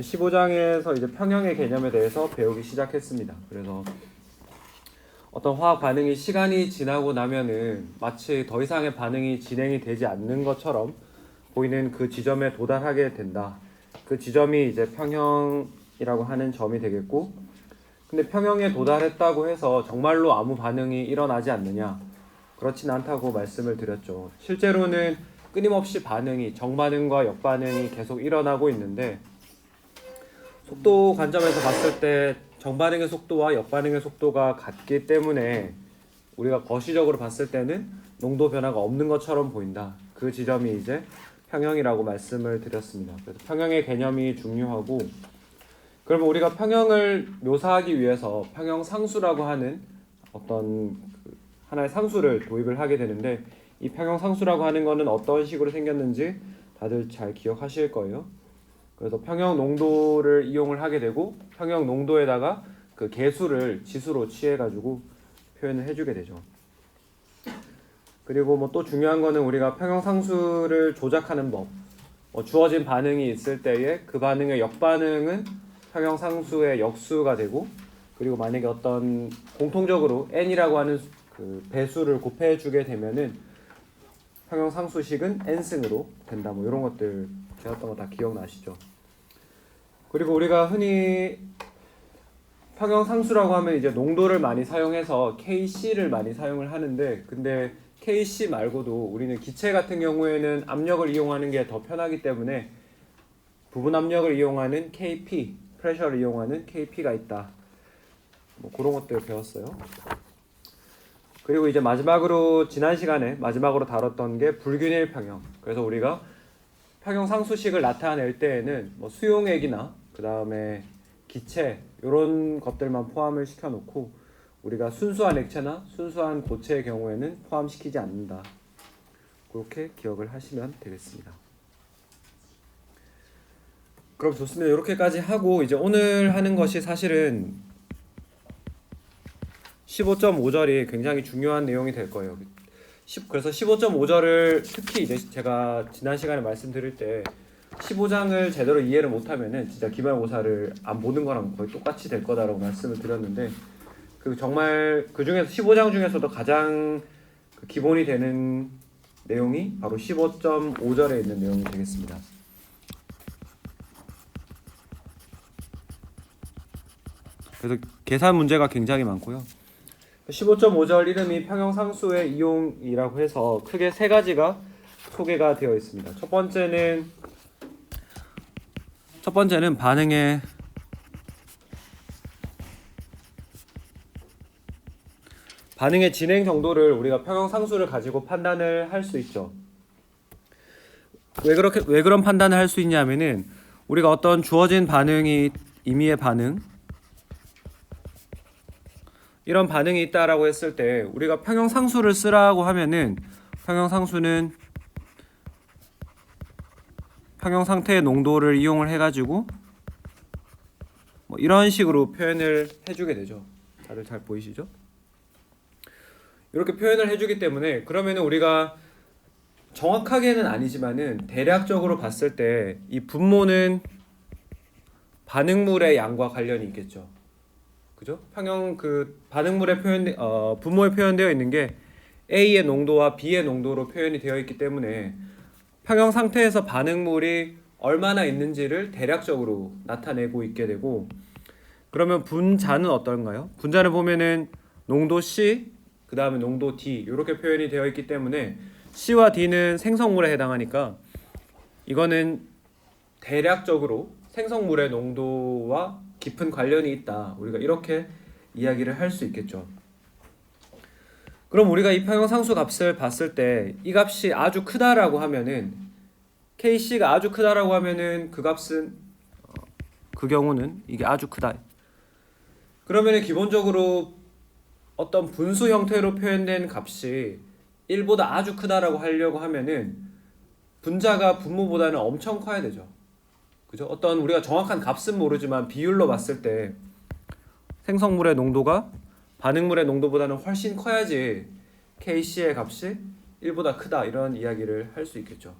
15장에서 이제 평형의 개념에 대해서 배우기 시작했습니다. 그래서 어떤 화학 반응이 시간이 지나고 나면은 마치 더 이상의 반응이 진행이 되지 않는 것처럼 보이는 그 지점에 도달하게 된다. 그 지점이 이제 평형이라고 하는 점이 되겠고, 근데 평형에 도달했다고 해서 정말로 아무 반응이 일어나지 않느냐? 그렇진 않다고 말씀을 드렸죠. 실제로는 끊임없이 반응이, 정반응과 역반응이 계속 일어나고 있는데, 속도 관점에서 봤을 때 정반응의 속도와 역반응의 속도가 같기 때문에 우리가 거시적으로 봤을 때는 농도 변화가 없는 것처럼 보인다. 그 지점이 이제 평형이라고 말씀을 드렸습니다. 그래서 평형의 개념이 중요하고, 그러면 우리가 평형을 묘사하기 위해서 평형상수라고 하는 어떤 하나의 상수를 도입을 하게 되는데, 이 평형상수라고 하는 것은 어떤 식으로 생겼는지 다들 잘 기억하실 거예요. 그래서 평형 농도를 이용을 하게 되고, 평형 농도에다가 그 계수를 지수로 취해가지고 표현을 해주게 되죠. 그리고 뭐 또 중요한 거는 우리가 평형 상수를 조작하는 법. 주어진 반응이 있을 때에 그 반응의 역반응은 평형 상수의 역수가 되고, 그리고 만약에 어떤 공통적으로 n이라고 하는 그 배수를 곱해주게 되면은 평형 상수식은 n승으로 된다. 뭐 이런 것들 배웠던 거 다 기억나시죠? 그리고 우리가 흔히 평형 상수라고 하면 이제 농도를 많이 사용해서 KC를 많이 사용을 하는데, 근데 KC 말고도 우리는 기체 같은 경우에는 압력을 이용하는 게 더 편하기 때문에 부분 압력을 이용하는 KP, 프레셔를 이용하는 KP가 있다. 뭐 그런 것들 배웠어요. 그리고 이제 마지막으로 지난 시간에 마지막으로 다뤘던 게 불균일 평형. 그래서 우리가 평형 상수식을 나타낼 때에는 뭐 수용액이나 그 다음에 기체 이런 것들만 포함을 시켜놓고 우리가 순수한 액체나 순수한 고체의 경우에는 포함시키지 않는다. 그렇게 기억을 하시면 되겠습니다. 그럼 좋습니다. 이렇게까지 하고 이제 오늘 하는 것이 사실은 15.5절이 굉장히 중요한 내용이 될 거예요. 그래서 15.5절을 특히 이제 제가 지난 시간에 말씀드릴 때 15장을 제대로 이해를 못하면은 진짜 기말고사를 안 보는 거랑 거의 똑같이 될 거다라고 말씀을 드렸는데, 그 정말 그 중에서 15장 중에서도 가장 그 기본이 되는 내용이 바로 15.5절에 있는 내용이 되겠습니다. 그래서 계산 문제가 굉장히 많고요. 15.5절 이름이 평형상수의 이용이라고 해서 크게 세 가지가 소개가 되어 있습니다. 첫 번째는 반응의 진행 정도를 우리가 평형상수를 가지고 판단을 할 수 있죠. 왜 그런 판단을 할 수 있냐면은 우리가 어떤 주어진 반응이 임의의 반응, 이런 반응이 있다라고 했을 때 우리가 평형상수를 쓰라고 하면은 평형상수는 평형 상태의 농도를 이용을 해가지고 뭐 이런 식으로 표현을 해주게 되죠. 다들 잘 보이시죠? 이렇게 표현을 해주기 때문에 그러면은 우리가 정확하게는 아니지만은 대략적으로 봤을 때 이 분모는 반응물의 양과 관련이 있겠죠. 그죠? 평형 그 반응물의 분모에 표현되어 있는 게 A의 농도와 B의 농도로 표현이 되어 있기 때문에 평형 상태에서 반응물이 얼마나 있는지를 대략적으로 나타내고 있게 되고, 그러면 분자는 어떤가요? 분자를 보면은 농도 C, 그 다음에 농도 D 이렇게 표현이 되어 있기 때문에 C와 D는 생성물에 해당하니까 이거는 대략적으로 생성물의 농도와 깊은 관련이 있다. 우리가 이렇게 이야기를 할 수 있겠죠. 그럼 우리가 이 평형상수 값을 봤을 때 이 값이 아주 크다라고 하면은 KC가 아주 크다라고 하면은 그 값은 그 경우는 이게 아주 크다. 그러면은 기본적으로 어떤 분수 형태로 표현된 값이 1보다 아주 크다라고 하려고 하면은 분자가 분모보다는 엄청 커야 되죠. 그죠? 어떤 우리가 정확한 값은 모르지만 비율로 봤을 때 생성물의 농도가 반응물의 농도보다는 훨씬 커야지 KC의 값이 1보다 크다 이런 이야기를 할 수 있겠죠.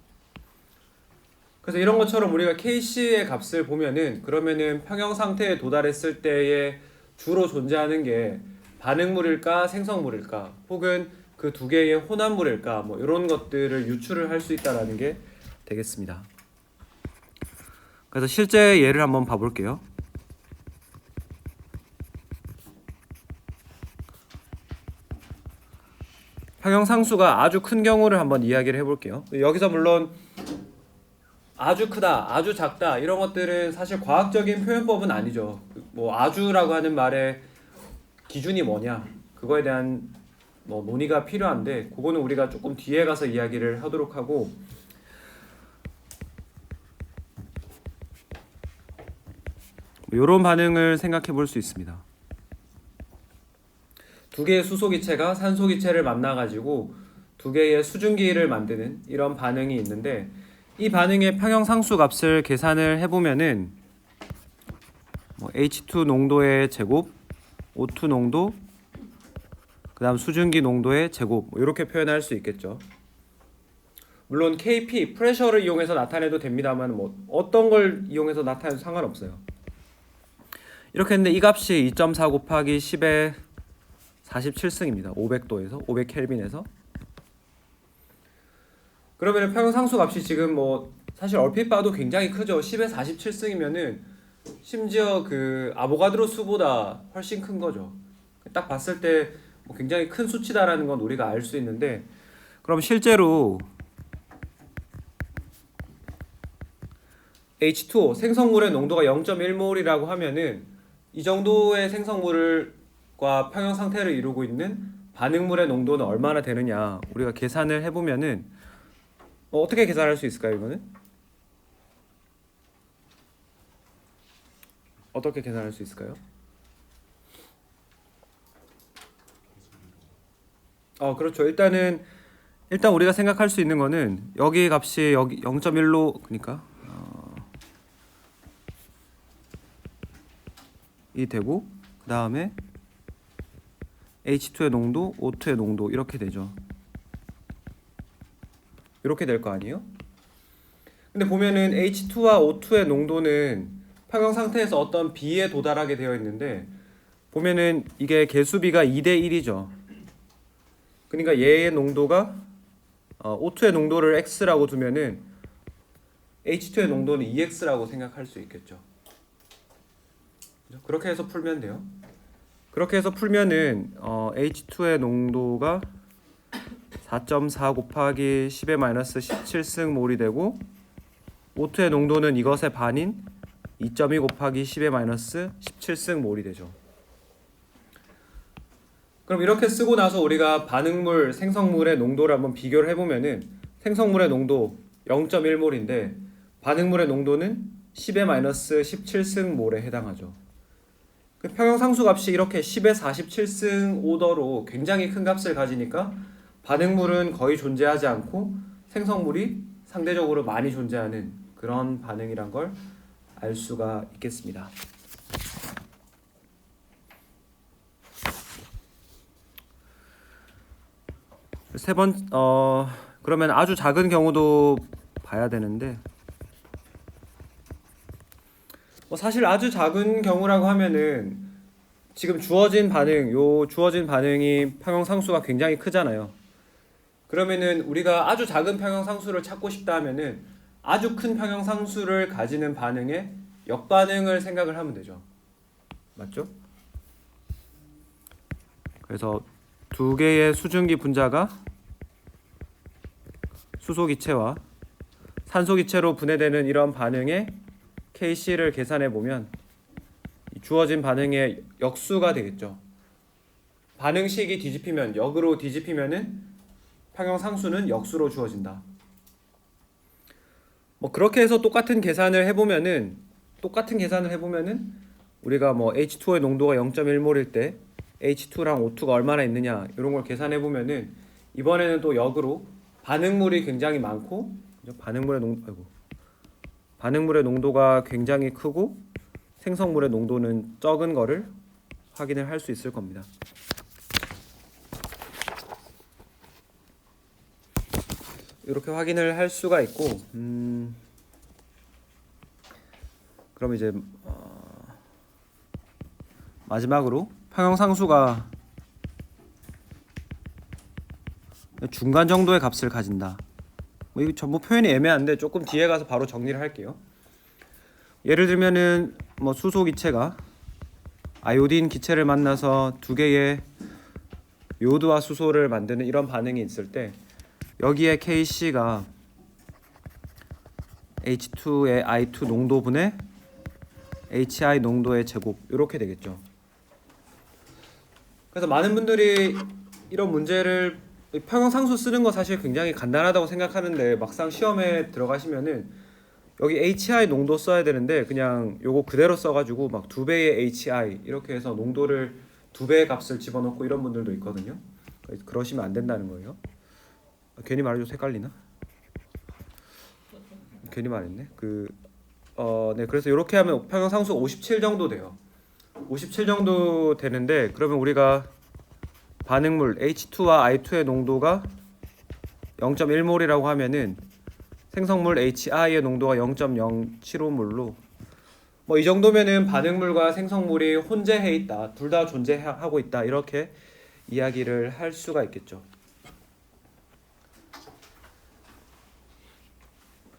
그래서 이런 것처럼 우리가 KC의 값을 보면은 그러면은 평형 상태에 도달했을 때에 주로 존재하는 게 반응물일까 생성물일까 혹은 그 두 개의 혼합물일까 뭐 이런 것들을 유추를 할 수 있다라는 게 되겠습니다. 그래서 실제 예를 한번 봐볼게요. 평형 상수가 아주 큰 경우를 한번 이야기를 해볼게요. 여기서 물론 아주 크다, 아주 작다 이런 것들은 사실 과학적인 표현법은 아니죠. 뭐 아주라고 하는 말의 기준이 뭐냐 그거에 대한 뭐 논의가 필요한데 그거는 우리가 조금 뒤에 가서 이야기를 하도록 하고 이런 반응을 생각해 볼 수 있습니다. 두 개의 수소기체가 산소기체를 만나가지고 두 개의 수증기를 만드는 이런 반응이 있는데 이 반응의 평형 상수 값을 계산을 해보면은 뭐 H2 농도의 제곱, O2 농도, 그 다음 수증기 농도의 제곱 뭐 이렇게 표현할 수 있겠죠. 물론 KP, 프레셔를 이용해서 나타내도 됩니다만 뭐 어떤 걸 이용해서 나타내도 상관없어요. 이렇게 했는데 이 값이 2.4 곱하기 10의 47승입니다. 500도에서 500켈빈에서 그러면 평형 상수 값이 지금 뭐 사실 얼핏 봐도 굉장히 크죠. 10의 47승이면은 심지어 그 아보가드로 수보다 훨씬 큰 거죠. 딱 봤을 때 뭐 굉장히 큰 수치다라는 건 우리가 알 수 있는데 그럼 실제로 H2O 생성물의 농도가 0.1몰이라고 하면은 이 정도의 생성물과 평형 상태를 이루고 있는 반응물의 농도는 얼마나 되느냐 우리가 계산을 해보면은 어떻게 계산할 수 있을까요? 이거는 어떻게 계산할 수 있을까요? 그렇죠. 일단 우리가 생각할 수 있는 거는 여기 값이 여기 0.1로 그러니까 이 되고 그 다음에 H2의 농도, O2의 농도 이렇게 되죠. 이렇게 될 거 아니에요? 근데 보면은 H2와 O2의 농도는 평형 상태에서 어떤 B에 도달하게 되어 있는데 보면은 이게 개수비가 2대 1이죠. 그러니까 얘의 농도가 O2의 농도를 X라고 두면은 H2의 농도는 EX라고 생각할 수 있겠죠. 그렇게 해서 풀면 돼요. 그렇게 해서 풀면은 H2의 농도가 4.4 곱하기 10의 마이너스 17승 몰이 되고 O2의 농도는 이것의 반인 2.2 곱하기 10의 마이너스 17승 몰이 되죠. 그럼 이렇게 쓰고 나서 우리가 반응물, 생성물의 농도를 한번 비교를 해보면은 생성물의 농도 0.1몰인데 반응물의 농도는 10의 마이너스 17승 몰에 해당하죠. 그 평형 상수 값이 이렇게 10의 47승 오더로 굉장히 큰 값을 가지니까 반응물은 거의 존재하지 않고 생성물이 상대적으로 많이 존재하는 그런 반응이란 걸 알 수가 있겠습니다. 그러면 아주 작은 경우도 봐야 되는데 사실 아주 작은 경우라고 하면은 지금 주어진 반응이 평형 상수가 굉장히 크잖아요. 그러면은 우리가 아주 작은 평형 상수를 찾고 싶다 하면은 아주 큰 평형 상수를 가지는 반응의 역반응을 생각을 하면 되죠. 맞죠? 그래서 두 개의 수증기 분자가 수소기체와 산소기체로 분해되는 이런 반응의 KC를 계산해 보면 주어진 반응의 역수가 되겠죠. 반응식이 뒤집히면 역으로 뒤집히면은 평형 상수는 역수로 주어진다. 뭐 그렇게 해서 똑같은 계산을 해보면은 우리가 뭐 H2의 농도가 0.1몰일 때 H2랑 O2가 얼마나 있느냐 이런 걸 계산해 보면은 이번에는 또 역으로 반응물이 굉장히 많고 반응물의 농도가 굉장히 크고 생성물의 농도는 적은 거를 확인을 할 수 있을 겁니다. 이렇게 확인을 할 수가 있고 그럼 이제 마지막으로 평형상수가 중간 정도의 값을 가진다. 뭐 이거 전부 표현이 애매한데 조금 뒤에 가서 바로 정리를 할게요. 예를 들면은 뭐 수소 기체가 아요딘 기체를 만나서 두 개의 요오드와 수소를 만드는 이런 반응이 있을 때 여기에 KC가 H2의 I2 농도분의 HI 농도의 제곱 이렇게 되겠죠. 그래서 많은 분들이 이런 문제를 평형상수 쓰는 거 사실 굉장히 간단하다고 생각하는데 막상 시험에 들어가시면은 여기 HI 농도 써야 되는데 그냥 요거 그대로 써가지고 막 2배의 HI 이렇게 해서 농도를 2배의 값을 집어넣고 이런 분들도 있거든요. 그러시면 안 된다는 거예요. 괜히 말해줘서 헷갈리나? 괜히 말했네. 네, 그래서 이렇게 하면 평형상수가 57 정도 돼요. 57 정도 되는데 그러면 우리가 반응물 H2와 I2의 농도가 0.1몰이라고 하면은 생성물 HI의 농도가 0.075몰로 뭐 이 정도면은 반응물과 생성물이 혼재해 있다, 둘 다 존재하고 있다 이렇게 이야기를 할 수가 있겠죠.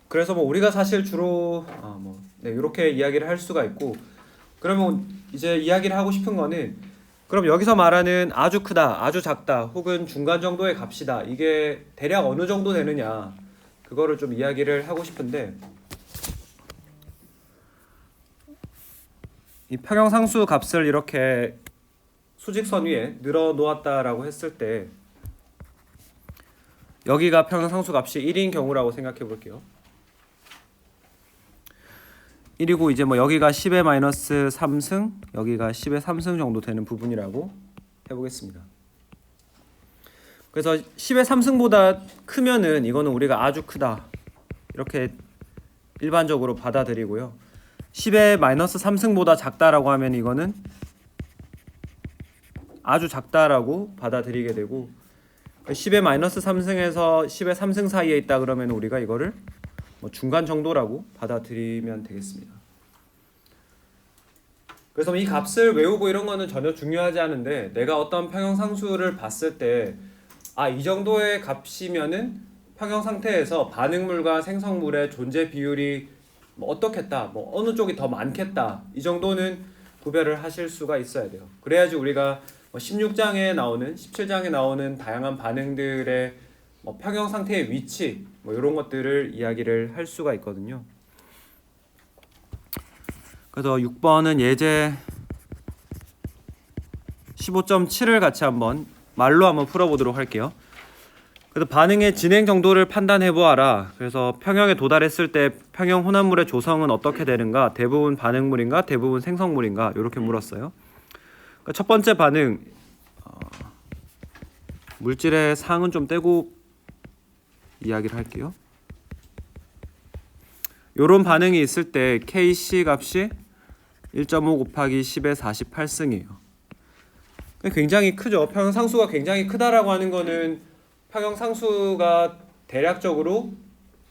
그래서 뭐 우리가 사실 주로 이렇게 이야기를 할 수가 있고 그러면 이제 이야기를 하고 싶은 거는 그럼 여기서 말하는 아주 크다, 아주 작다, 혹은 중간 정도의 값이다 이게 대략 어느 정도 되느냐 그거를 좀 이야기를 하고 싶은데 이 평형상수 값을 이렇게 수직선 위에 늘어 놓았다라고 했을 때 여기가 평형상수 값이 1인 경우라고 생각해 볼게요. 1이고 이제 뭐 여기가 10의 마이너스 3승, 여기가 10의 3승 정도 되는 부분이라고 해보겠습니다. 그래서 10의 3승보다 크면은 이거는 우리가 아주 크다 이렇게 일반적으로 받아들이고요. 10의 마이너스 3승보다 작다라고 하면 이거는 아주 작다라고 받아들이게 되고 10의 마이너스 3승에서 10의 3승 사이에 있다 그러면 우리가 이거를 뭐 중간 정도라고 받아들이면 되겠습니다. 그래서 이 값을 외우고 이런 거는 전혀 중요하지 않은데 내가 어떤 평형상수를 봤을 때 이 정도의 값이면은 평형 상태에서 반응물과 생성물의 존재 비율이 뭐 어떻겠다, 뭐 어느 쪽이 더 많겠다 이 정도는 구별을 하실 수가 있어야 돼요. 그래야지 우리가 16장에 나오는 17장에 나오는 다양한 반응들의 평형 상태의 위치 뭐 이런 것들을 이야기를 할 수가 있거든요. 그래서 6번은 예제 15.7을 같이 한번 말로 한번 풀어보도록 할게요. 그래서 반응의 진행 정도를 판단해 보아라. 그래서 평형에 도달했을 때 평형 혼합물의 조성은 어떻게 되는가? 대부분 반응물인가? 대부분 생성물인가? 이렇게 물었어요. 그러니까 첫 번째 반응 물질의 상은 좀 떼고 이야기를 할게요. 요런 반응이 있을 때 KC 값이 1.5 곱하기 10의 48승이에요. 굉장히 크죠. 평형상수가 굉장히 크다라고 하는 거는 평형상수가 대략적으로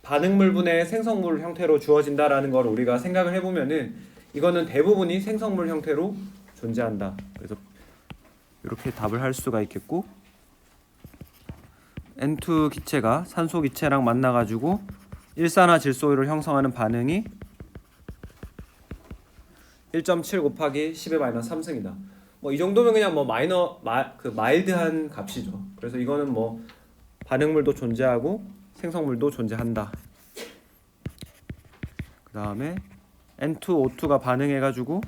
반응물분의 생성물 형태로 주어진다라는 걸 우리가 생각을 해보면은 이거는 대부분이 생성물 형태로 존재한다. 그래서 이렇게 답을 할 수가 있겠고 N2 기체가 산소 기체랑 만나가지고 일산화질소를 형성하는 반응이 1.7 곱하기 10의 마이너스 3승이다. 뭐 이 정도면 그냥 뭐 마일드한 값이죠. 그래서 이거는 뭐 반응물도 존재하고 생성물도 존재한다. 그 다음에 N2O2가 반응해가지고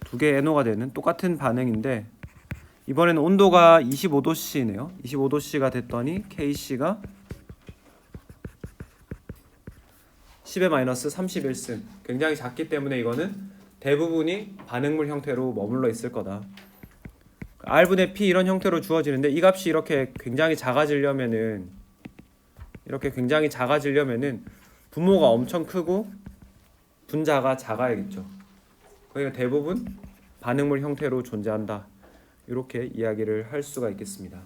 두 개의 NO가 되는 똑같은 반응인데 이번에는 온도가 25도씨네요. 25도씨가 됐더니 KC가 10의 마이너스 31승. 굉장히 작기 때문에 이거는 대부분이 반응물 형태로 머물러 있을 거다. R분의 P 이런 형태로 주어지는데 이 값이 이렇게 굉장히 작아지려면은 분모가 엄청 크고 분자가 작아야겠죠. 그러니까 대부분 반응물 형태로 존재한다. 이렇게 이야기를 할 수가 있겠습니다.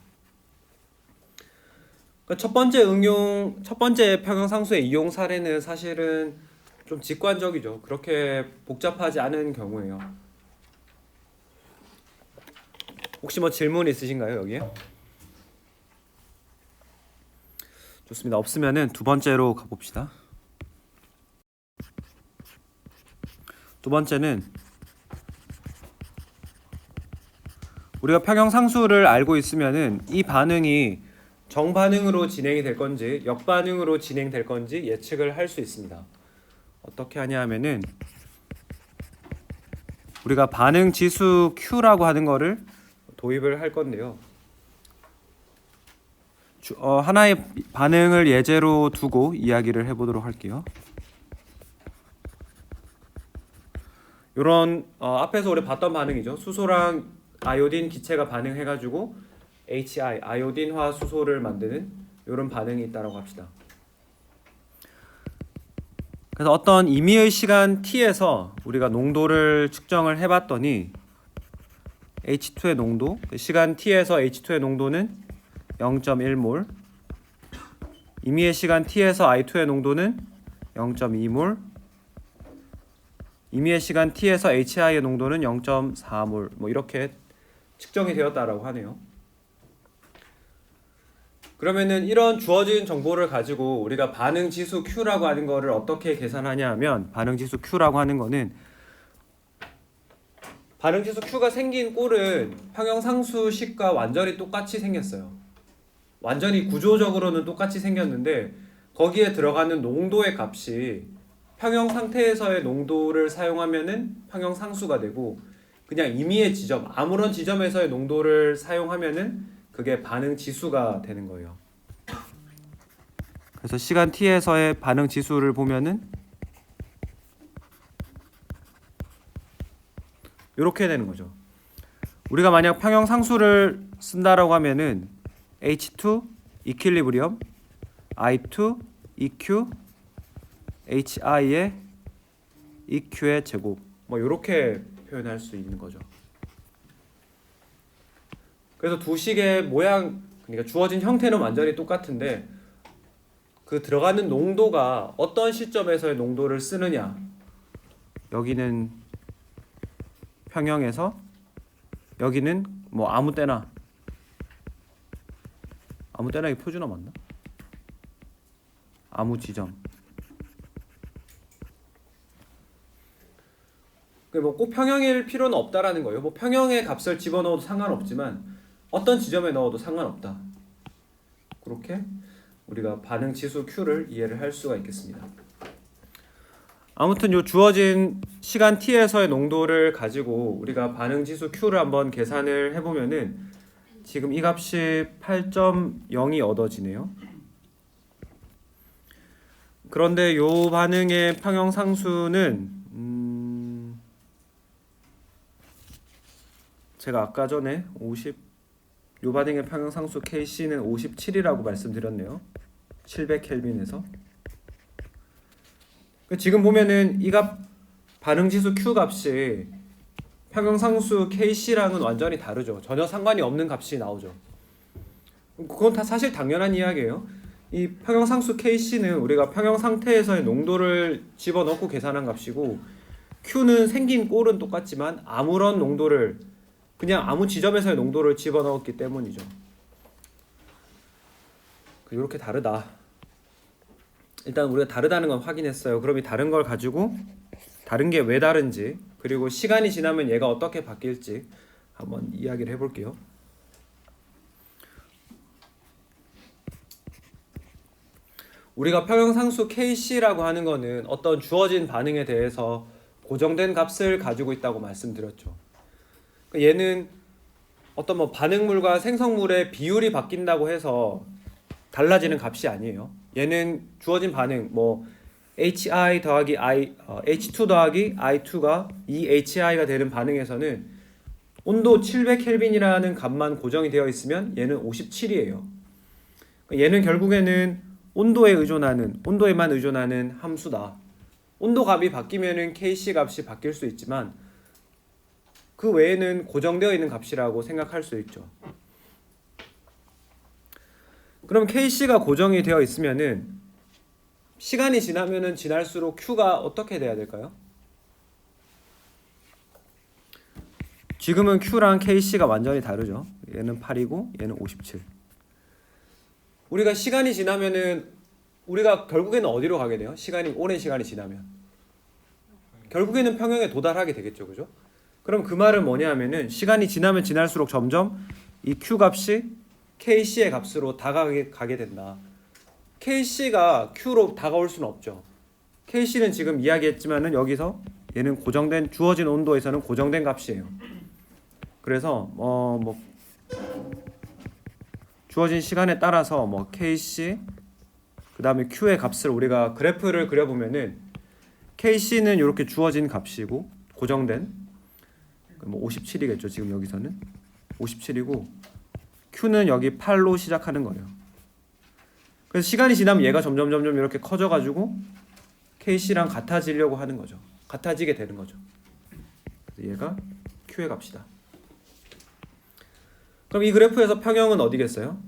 첫 번째 평형상수의 이용 사례는 사실은 좀 직관적이죠. 그렇게 복잡하지 않은 경우에요. 혹시 뭐 질문 있으신가요, 여기에? 좋습니다. 없으면은 두 번째로 가봅시다. 두 번째는 우리가 평형상수를 알고 있으면은 이 반응이 정반응으로 진행이 될 건지 역반응으로 진행될 건지 예측을 할 수 있습니다. 어떻게 하냐 하면은 우리가 반응 지수 Q라고 하는 거를 도입을 할 건데요. 하나의 반응을 예제로 두고 이야기를 해보도록 할게요. 이런 앞에서 우리 봤던 반응이죠. 수소랑 아요딘 기체가 반응해가지고 HI, 아요딘화 수소를 만드는 이런 반응이 있다고 합시다. 그래서 어떤 임의의 시간 t에서 우리가 농도를 측정을 해봤더니 H2의 농도, 시간 t에서 H2의 농도는 0.1몰, 임의의 시간 t에서 I2의 농도는 0.2몰, 임의의 시간 t에서 HI의 농도는 0.4몰, 뭐 이렇게 측정이 되었다라고 하네요. 그러면은 이런 주어진 정보를 가지고 우리가 반응 지수 Q라고 하는 거를 어떻게 계산하냐 하면 반응 지수 Q라고 하는 거는 반응 지수 Q가 생긴 꼴은 평형상수식과 완전히 똑같이 생겼어요. 완전히 구조적으로는 똑같이 생겼는데 거기에 들어가는 농도의 값이 평형 상태에서의 농도를 사용하면은 평형상수가 되고 그냥 임의의 지점, 아무런 지점에서의 농도를 사용하면은 그게 반응 지수가 되는 거예요. 그래서 시간 t에서의 반응 지수를 보면은 이렇게 되는 거죠. 우리가 만약 평형 상수를 쓴다라고 하면은 H2 이퀄리브리엄, I2 EQ, HI의 EQ의 제곱, 뭐 이렇게 표현할 수 있는 거죠. 그래서 두 식의 모양, 그러니까 주어진 형태는 완전히 똑같은데 그 들어가는 농도가 어떤 시점에서의 농도를 쓰느냐, 여기는 평형에서 여기는 뭐 아무 때나 이 표준어 맞나? 아무 지점. 뭐 꼭 평형일 필요는 없다라는 거예요. 뭐 평형의 값을 집어넣어도 상관없지만 어떤 지점에 넣어도 상관없다. 그렇게 우리가 반응 지수 Q를 이해를 할 수가 있겠습니다. 아무튼 요 주어진 시간 t에서의 농도를 가지고 우리가 반응 지수 Q를 한번 계산을 해보면은 지금 이 값이 8.0이 얻어지네요. 그런데 요 반응의 평형상수는 제가 아까 전에 요 반응의 평형상수 Kc는 57이라고 말씀드렸네요. 700켈빈에서. 지금 보면은 이 값 반응지수 Q 값이 평형상수 Kc랑은 완전히 다르죠. 전혀 상관이 없는 값이 나오죠. 그건 다 사실 당연한 이야기예요. 이 평형상수 Kc는 우리가 평형 상태에서의 농도를 집어넣고 계산한 값이고 Q는 생긴 꼴은 똑같지만 아무런 농도를 그냥 아무 지점에서의 농도를 집어넣었기 때문이죠. 이렇게 다르다. 일단 우리가 다르다는 건 확인했어요. 그럼 이 다른 걸 가지고 다른 게 왜 다른지 그리고 시간이 지나면 얘가 어떻게 바뀔지 한번 이야기를 해볼게요. 우리가 평형상수 Kc라고 하는 거는 어떤 주어진 반응에 대해서 고정된 값을 가지고 있다고 말씀드렸죠. 얘는 어떤 뭐 반응물과 생성물의 비율이 바뀐다고 해서 달라지는 값이 아니에요. 얘는 주어진 반응 뭐 HI 더하기 H2 더하기 I2가 이 HI가 되는 반응에서는 온도 700켈빈이라는 값만 고정이 되어 있으면 얘는 57이에요. 얘는 결국에는 온도에만 의존하는 함수다. 온도 값이 바뀌면은 Kc 값이 바뀔 수 있지만 그 외에는 고정되어 있는 값이라고 생각할 수 있죠. 그럼 Kc가 고정이 되어 있으면은 시간이 지나면은 지날수록 Q가 어떻게 돼야 될까요? 지금은 Q랑 KC가 완전히 다르죠. 얘는 8이고 얘는 57. 우리가 시간이 지나면은 우리가 결국에는 어디로 가게 돼요? 오랜 시간이 지나면 결국에는 평형에 도달하게 되겠죠, 그죠? 그럼 그 말은 뭐냐면은 시간이 지나면 지날수록 점점 이 Q 값이 KC의 값으로 다가가게 된다. KC가 Q로 다가올 수는 없죠. KC는 지금 이야기했지만은 여기서 얘는 고정된 주어진 온도에서는 고정된 값이에요. 그래서 주어진 시간에 따라서 KC 그 다음에 Q의 값을 우리가 그래프를 그려보면은 KC는 이렇게 주어진 값이고 고정된 57이겠죠. 지금 여기서는 57이고 Q는 여기 8로 시작하는 거예요. 그래서 시간이 지나면 얘가 점점 이렇게 커져가지고 KC랑 같아지려고 하는 거죠. 같아지게 되는 거죠. 그래서 얘가 Q의 값이다. 그럼 이 그래프에서 평형은 어디겠어요?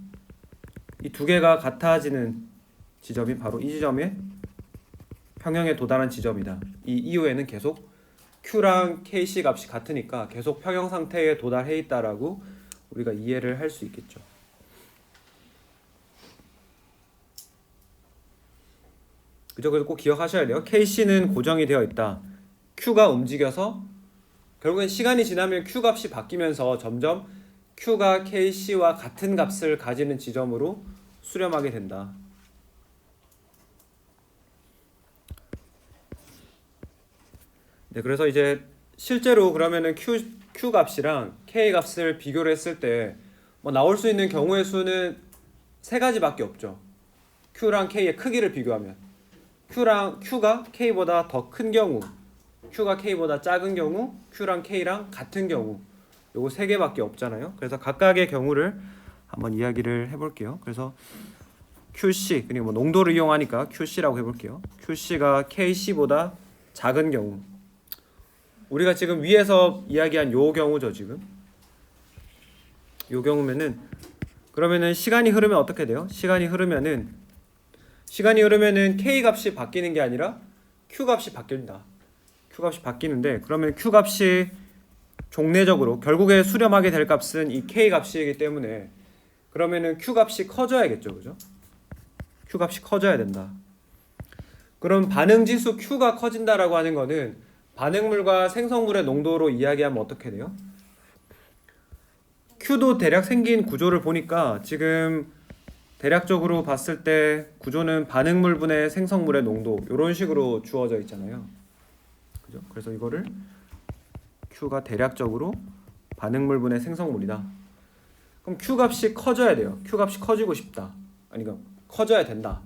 이 두 개가 같아지는 지점이 바로 이 지점에 평형에 도달한 지점이다. 이 이후에는 계속 Q랑 KC 값이 같으니까 계속 평형 상태에 도달해 있다라고 우리가 이해를 할 수 있겠죠. 그죠? 그래서 꼭 기억하셔야 돼요. KC는 고정이 되어 있다. Q가 움직여서 결국엔 시간이 지나면 Q 값이 바뀌면서 점점 Q가 KC와 같은 값을 가지는 지점으로 수렴하게 된다. 네, 그래서 이제 실제로 그러면은 Q 값이랑 K 값을 비교를 했을 때 나올 수 있는 경우의 수는 세 가지밖에 없죠. Q랑 K의 크기를 비교하면 Q가 K보다 더 큰 경우, Q가 K보다 작은 경우, Q랑 K랑 같은 경우, 요거 세 개밖에 없잖아요. 그래서 각각의 경우를 한번 이야기를 해볼게요. 그래서 QC, 그리고 농도를 이용하니까 QC라고 해볼게요. QC가 KC보다 작은 경우, 우리가 지금 위에서 이야기한 요 경우죠. 지금 요 경우면은 그러면은 시간이 흐르면 어떻게 돼요? 시간이 흐르면은 K 값이 바뀌는 게 아니라 Q 값이 바뀐다. Q 값이 바뀌는데 그러면 Q 값이 종례적으로 결국에 수렴하게 될 값은 이 K 값이기 때문에 그러면은 Q 값이 커져야겠죠. 그죠? Q 값이 커져야 된다. 그럼 반응 지수 Q가 커진다라고 하는 거는 반응물과 생성물의 농도로 이야기하면 어떻게 돼요? Q도 대략 생긴 구조를 보니까 지금 대략적으로 봤을 때 구조는 반응물분의 생성물의 농도 이런 식으로 주어져 있잖아요. 그죠? 그래서 이거를 Q가 대략적으로 반응물분의 생성물이다. 그럼 Q 값이 커져야 돼요. Q 값이 커지고 싶다. 아니 그러니까 커져야 된다.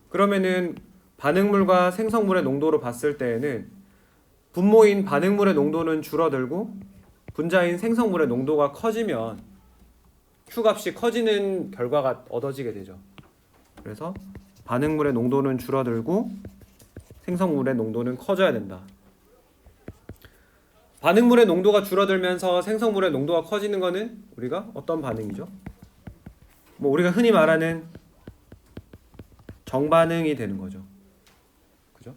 그러면은 반응물과 생성물의 농도로 봤을 때에는 분모인 반응물의 농도는 줄어들고 분자인 생성물의 농도가 커지면 Q 값이 커지는 결과가 얻어지게 되죠. 그래서 반응물의 농도는 줄어들고 생성물의 농도는 커져야 된다. 반응물의 농도가 줄어들면서 생성물의 농도가 커지는 거는 우리가 어떤 반응이죠? 우리가 흔히 말하는 정반응이 되는 거죠. 그죠?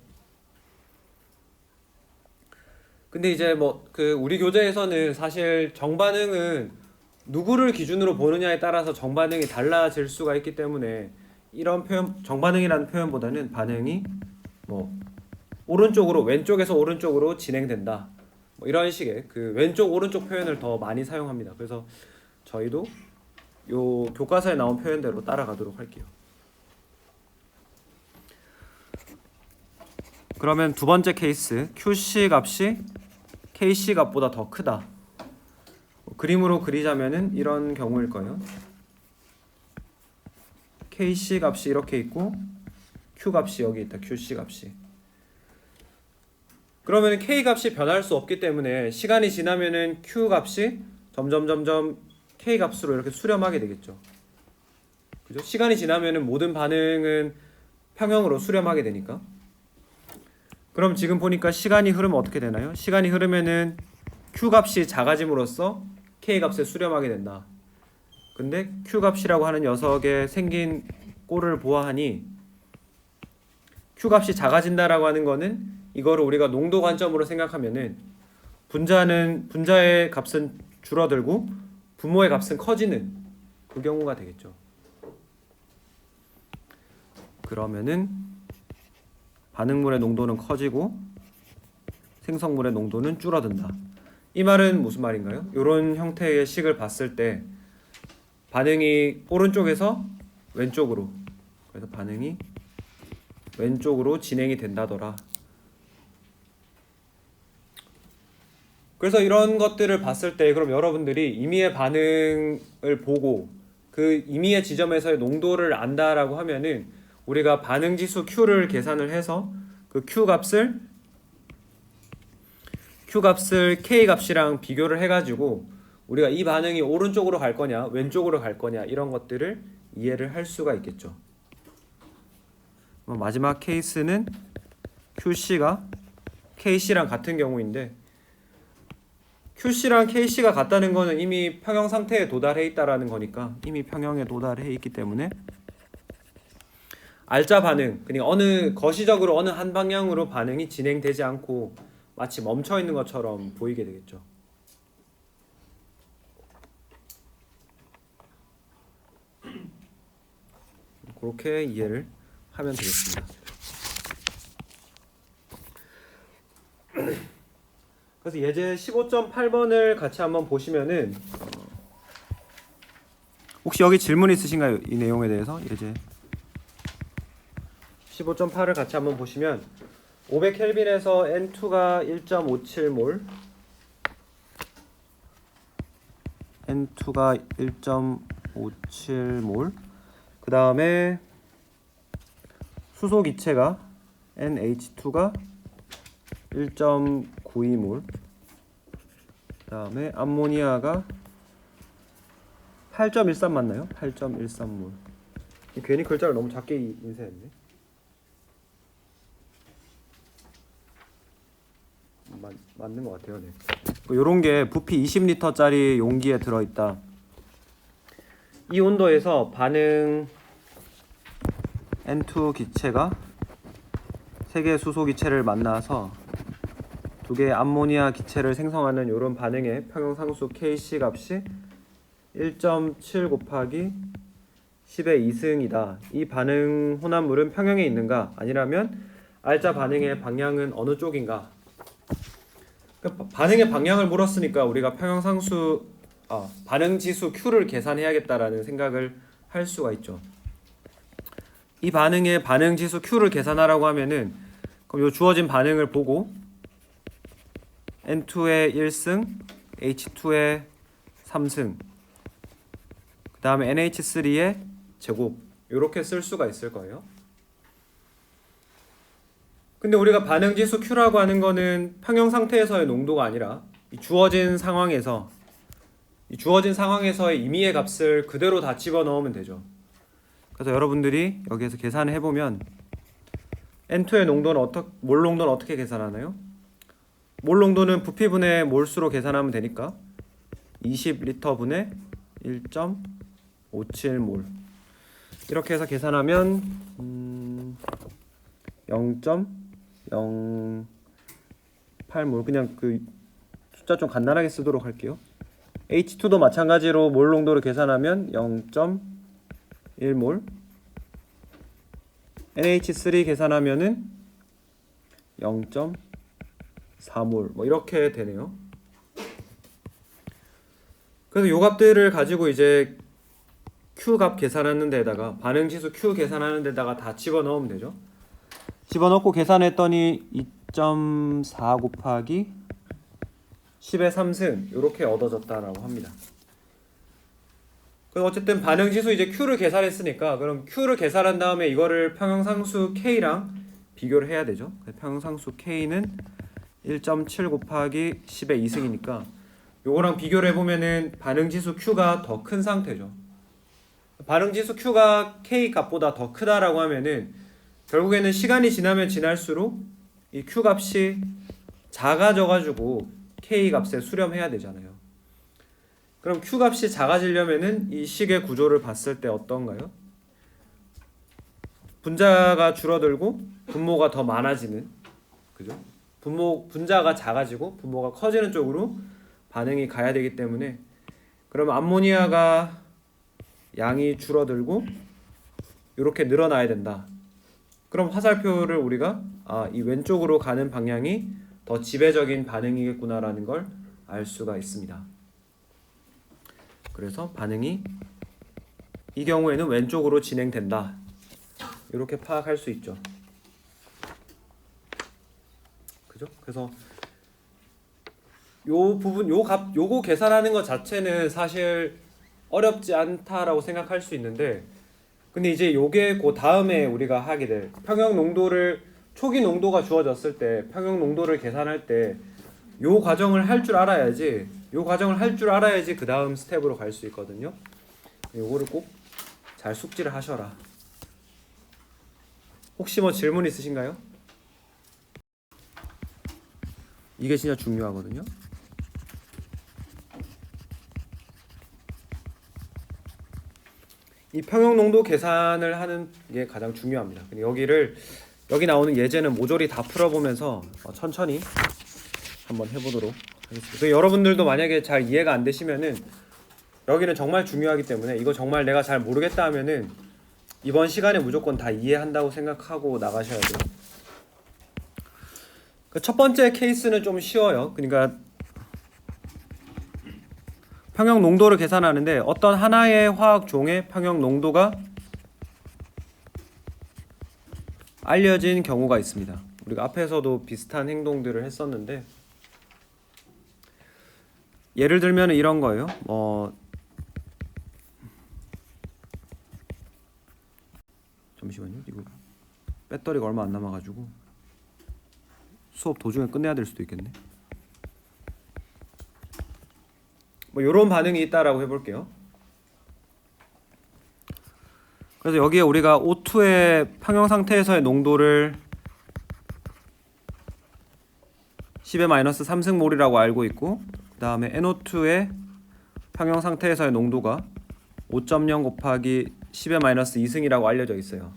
근데 이제 우리 교재에서는 사실 정반응은 누구를 기준으로 보느냐에 따라서 정반응이 달라질 수가 있기 때문에 이런 표현, 정반응이라는 표현보다는 반응이 오른쪽으로 왼쪽에서 오른쪽으로 진행된다. 이런 식의 그 왼쪽 오른쪽 표현을 더 많이 사용합니다. 그래서 저희도 요 교과서에 나온 표현대로 따라가도록 할게요. 그러면 두 번째 케이스 QC 값이 KC 값보다 더 크다. 그림으로 그리자면은 이런 경우일 거예요. KC 값이 이렇게 있고 Q 값이 여기 있다. QC 값이. 그러면 K 값이 변할 수 없기 때문에 시간이 지나면은 Q 값이 점점 K 값으로 이렇게 수렴하게 되겠죠. 그죠? 시간이 지나면은 모든 반응은 평형으로 수렴하게 되니까. 그럼 지금 보니까 시간이 흐르면 어떻게 되나요? 시간이 흐르면은 Q 값이 작아짐으로써 K 값에 수렴하게 된다. 근데 Q 값이라고 하는 녀석의 생긴 꼴을 보아하니 Q 값이 작아진다라고 하는 거는 이거를 우리가 농도 관점으로 생각하면은 분자의 값은 줄어들고 분모의 값은 커지는 그 경우가 되겠죠. 그러면은 반응물의 농도는 커지고 생성물의 농도는 줄어든다. 이 말은 무슨 말인가요? 이런 형태의 식을 봤을 때 반응이 오른쪽에서 왼쪽으로, 그래서 반응이 왼쪽으로 진행이 된다더라. 그래서 이런 것들을 봤을 때 그럼 여러분들이 임의의 반응을 보고 그 임의의 지점에서의 농도를 안다라고 하면은 우리가 반응지수 Q를 계산을 해서 그 Q 값을 K 값이랑 비교를 해가지고 우리가 이 반응이 오른쪽으로 갈 거냐 왼쪽으로 갈 거냐 이런 것들을 이해를 할 수가 있겠죠. 마지막 케이스는 QC가 KC랑 같은 경우인데 QC랑 KC가 같다는 거는 이미 평형 상태에 도달해 있다라는 거니까 이미 평형에 도달해 있기 때문에 알짜 반응, 그러니까 거시적으로 어느 한 방향으로 반응이 진행되지 않고 마치 멈춰 있는 것처럼 보이게 되겠죠. 그렇게 이해를 하면 되겠습니다. 그래서 예제 15.8번을 같이 한번 보시면은 혹시 여기 질문 있으신가요? 이 내용에 대해서 예제 15.8을 같이 한번 보시면 500켈빈에서 N2가 1.57몰 N2가 1.57몰 그 다음에 수소 기체가 NH2가 1.92몰 그 다음에 암모니아가 8.13 맞나요? 8.13몰. 괜히 글자를 너무 작게 인쇄했네. 맞는 것 같아요. 네. 요런 게 부피 20리터짜리 용기에 들어있다. 이 온도에서 반응 N2 기체가 3개의 수소 기체를 만나서 2개의 암모니아 기체를 생성하는 이런 반응의 평형상수 KC 값이 1.7 곱하기 10의 2승이다. 이 반응 혼합물은 평형에 있는가? 아니라면 알짜 반응의 방향은 어느 쪽인가? 반응의 방향을 물었으니까 우리가 반응지수 Q를 계산해야겠다라는 생각을 할 수가 있죠. 이 반응의 반응지수 Q를 계산하라고 하면은 그럼 요 주어진 반응을 보고 N2의 1승, H2의 3승, 그 다음에 NH3의 제곱 이렇게 쓸 수가 있을 거예요. 근데 우리가 반응지수 Q라고 하는 거는 평형 상태에서의 농도가 아니라 이 주어진 상황에서의 임의의 값을 그대로 다 집어넣으면 되죠. 그래서 여러분들이 여기에서 계산을 해보면 N2의 농도는 몰 농도는 어떻게 계산하나요? 몰 농도는 부피분의 몰수로 계산하면 되니까 20리터 분의 1.57몰 이렇게 해서 계산하면 0.08몰. 그냥 그 숫자 좀 간단하게 쓰도록 할게요. H2도 마찬가지로 몰 농도를 계산하면 0.1몰. NH3 계산하면은 0.4몰. 뭐 이렇게 되네요. 그래서 요 값들을 가지고 이제 Q 값 계산하는 데다가 반응지수 Q 계산하는 데다가 다 집어넣으면 되죠. 집어넣고 계산했더니 2.4 곱하기 10의 3승 이렇게 얻어졌다라고 합니다. 그럼 어쨌든 반응지수 이제 Q를 계산했으니까 그럼 Q를 계산한 다음에 이거를 평형상수 K랑 비교를 해야 되죠. 평형상수 K는 1.7 곱하기 10의 2승이니까 요거랑 비교를 해보면은 반응지수 Q가 더 큰 상태죠. 반응지수 Q가 K 값보다 더 크다라고 하면은 결국에는 시간이 지나면 지날수록 이 Q 값이 작아져가지고 K 값에 수렴해야 되잖아요. 그럼 Q 값이 작아지려면은 이 식의 구조를 봤을 때 어떤가요? 분자가 줄어들고 분모가 더 많아지는, 그죠? 분자가 작아지고 분모가 커지는 쪽으로 반응이 가야 되기 때문에, 그러면 암모니아가 양이 줄어들고 이렇게 늘어나야 된다. 그럼 화살표를 우리가 이 왼쪽으로 가는 방향이 더 지배적인 반응이겠구나라는 걸 알 수가 있습니다. 그래서 반응이 이 경우에는 왼쪽으로 진행된다. 이렇게 파악할 수 있죠. 그죠? 그래서 요 부분, 요거 계산하는 것 자체는 사실 어렵지 않다라고 생각할 수 있는데, 근데 이제 요게 그 다음에 우리가 하게 될 평형 농도를, 초기 농도가 주어졌을 때 평형 농도를 계산할 때 요 과정을 할 줄 알아야지, 그 다음 스텝으로 갈 수 있거든요. 요거를 꼭 잘 숙지를 하셔라. 혹시 뭐 질문 있으신가요? 이게 진짜 중요하거든요. 이 평형 농도 계산을 하는 게 가장 중요합니다. 여기 나오는 예제는 모조리 다 풀어보면서 천천히 한번 해보도록 하겠습니다. 여러분들도 만약에 잘 이해가 안 되시면은, 여기는 정말 중요하기 때문에 이거 정말 내가 잘 모르겠다 하면은 이번 시간에 무조건 다 이해한다고 생각하고 나가셔야 돼요. 첫 번째 케이스는 좀 쉬워요. 그러니까 평형 농도를 계산하는데 어떤 하나의 화학 종의 평형 농도가 알려진 경우가 있습니다. 우리가 앞에서도 비슷한 행동들을 했었는데, 예를 들면 이런 거예요. 잠시만요. 이거 배터리가 얼마 안 남아가지고 수업 도중에 끝내야 될 수도 있겠네. 이런 반응이 있다라고 해볼게요. 그래서 여기에 우리가 O2의 평형 상태에서의 농도를 10의 -3승몰이라고 알고 있고, 그 다음에 NO2의 평형 상태에서의 농도가 5.0 곱하기 10의 -2승이라고 알려져 있어요.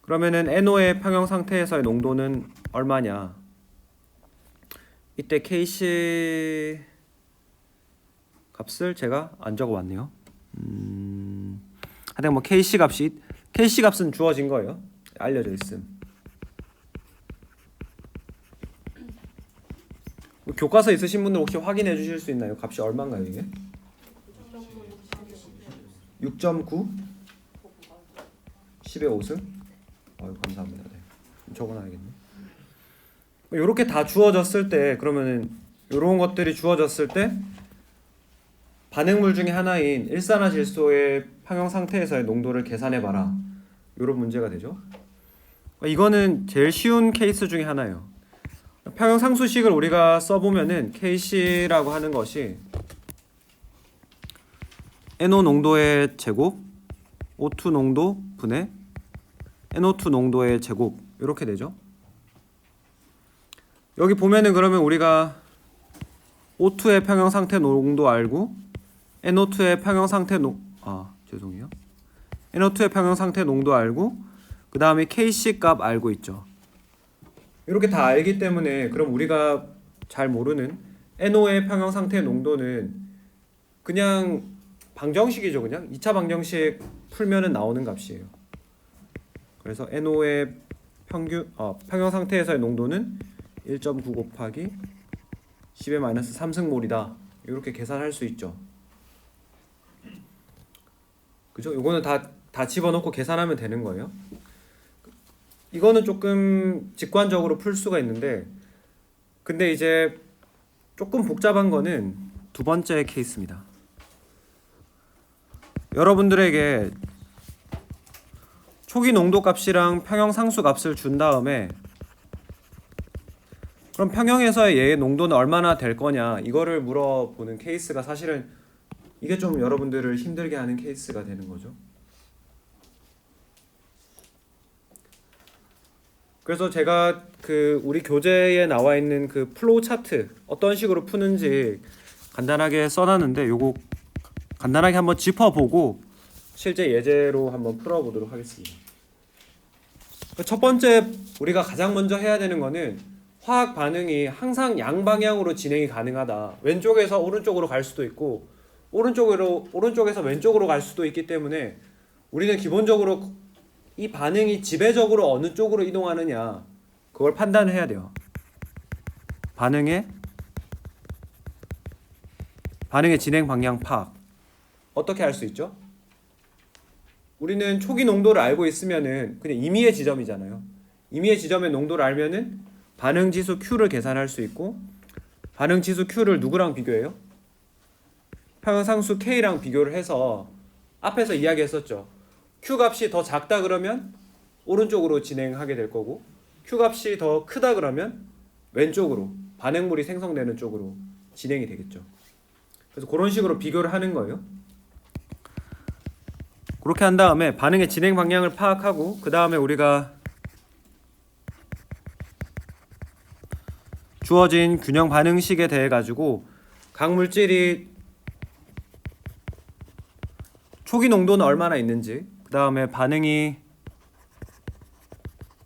그러면은 NO의 평형 상태에서의 농도는 얼마냐? 이때 KC 값을 제가 안 적어왔네요. 하여튼 KC 값은 주어진 거예요. 알려져 있음. 교과서 있으신 분들 혹시 확인해 주실 수 있나요? 값이 얼마인가요, 이게? 6.9? 10의 5승? 감사합니다. 네. 적어놔야겠네. 이렇게 다 주어졌을 때, 그러면은 이런 것들이 주어졌을 때 반응물 중에 하나인 일산화질소의 평형 상태에서의 농도를 계산해봐라. 이런 문제가 되죠. 이거는 제일 쉬운 케이스 중에 하나예요. 평형 상수식을 우리가 써보면은 KC라고 하는 것이 NO 농도의 제곱, O2 농도 분의 NO2 농도의 제곱, 이렇게 되죠. 여기 보면은 그러면 우리가 O2의 평형 상태 농도 알고 NO2의 평형 상태 NO2의 평형 상태 농도 알고, 그 다음에 KC 값 알고 있죠. 이렇게 다 알기 때문에 그럼 우리가 잘 모르는 NO의 평형 상태 농도는 그냥 방정식이죠. 그냥 2차 방정식 풀면은 나오는 값이에요. 그래서 NO의 평형 상태에서의 농도는 1.9 곱하기 10의 -3승몰이다. 이렇게 계산할 수 있죠. 그죠? 이거는 다 집어넣고 계산하면 되는 거예요. 이거는 조금 직관적으로 풀 수가 있는데, 근데 이제 조금 복잡한 거는 두 번째 케이스입니다. 여러분들에게 초기 농도 값이랑 평형 상수 값을 준 다음에 그럼 평형에서의 얘의 농도는 얼마나 될 거냐, 이거를 물어보는 케이스가 사실은 이게 좀 여러분들을 힘들게 하는 케이스가 되는 거죠. 그래서 제가 우리 교재에 나와 있는 플로우 차트 어떤 식으로 푸는지 간단하게 써놨는데, 요거 간단하게 한번 짚어보고 실제 예제로 한번 풀어보도록 하겠습니다. 첫 번째 우리가 가장 먼저 해야 되는 거는 화학 반응이 항상 양방향으로 진행이 가능하다. 왼쪽에서 오른쪽으로 갈 수도 있고 오른쪽에서 왼쪽으로 갈 수도 있기 때문에 우리는 기본적으로 이 반응이 지배적으로 어느 쪽으로 이동하느냐 그걸 판단을 해야 돼요. 반응의 진행 방향 파악. 어떻게 할 수 있죠? 우리는 초기 농도를 알고 있으면은 그냥 임의의 지점이잖아요. 임의의 지점의 농도를 알면은 반응 지수 Q를 계산할 수 있고, 반응 지수 Q를 누구랑 비교해요? 평형상수 K랑 비교를 해서 앞에서 이야기했었죠. Q 값이 더 작다 그러면 오른쪽으로 진행하게 될 거고, Q 값이 더 크다 그러면 왼쪽으로 반응물이 생성되는 쪽으로 진행이 되겠죠. 그래서 그런 식으로 비교를 하는 거예요. 그렇게 한 다음에 반응의 진행 방향을 파악하고 그 다음에 우리가 주어진 균형 반응식에 대해 가지고 각 물질이 초기 농도는 얼마나 있는지, 그 다음에 반응이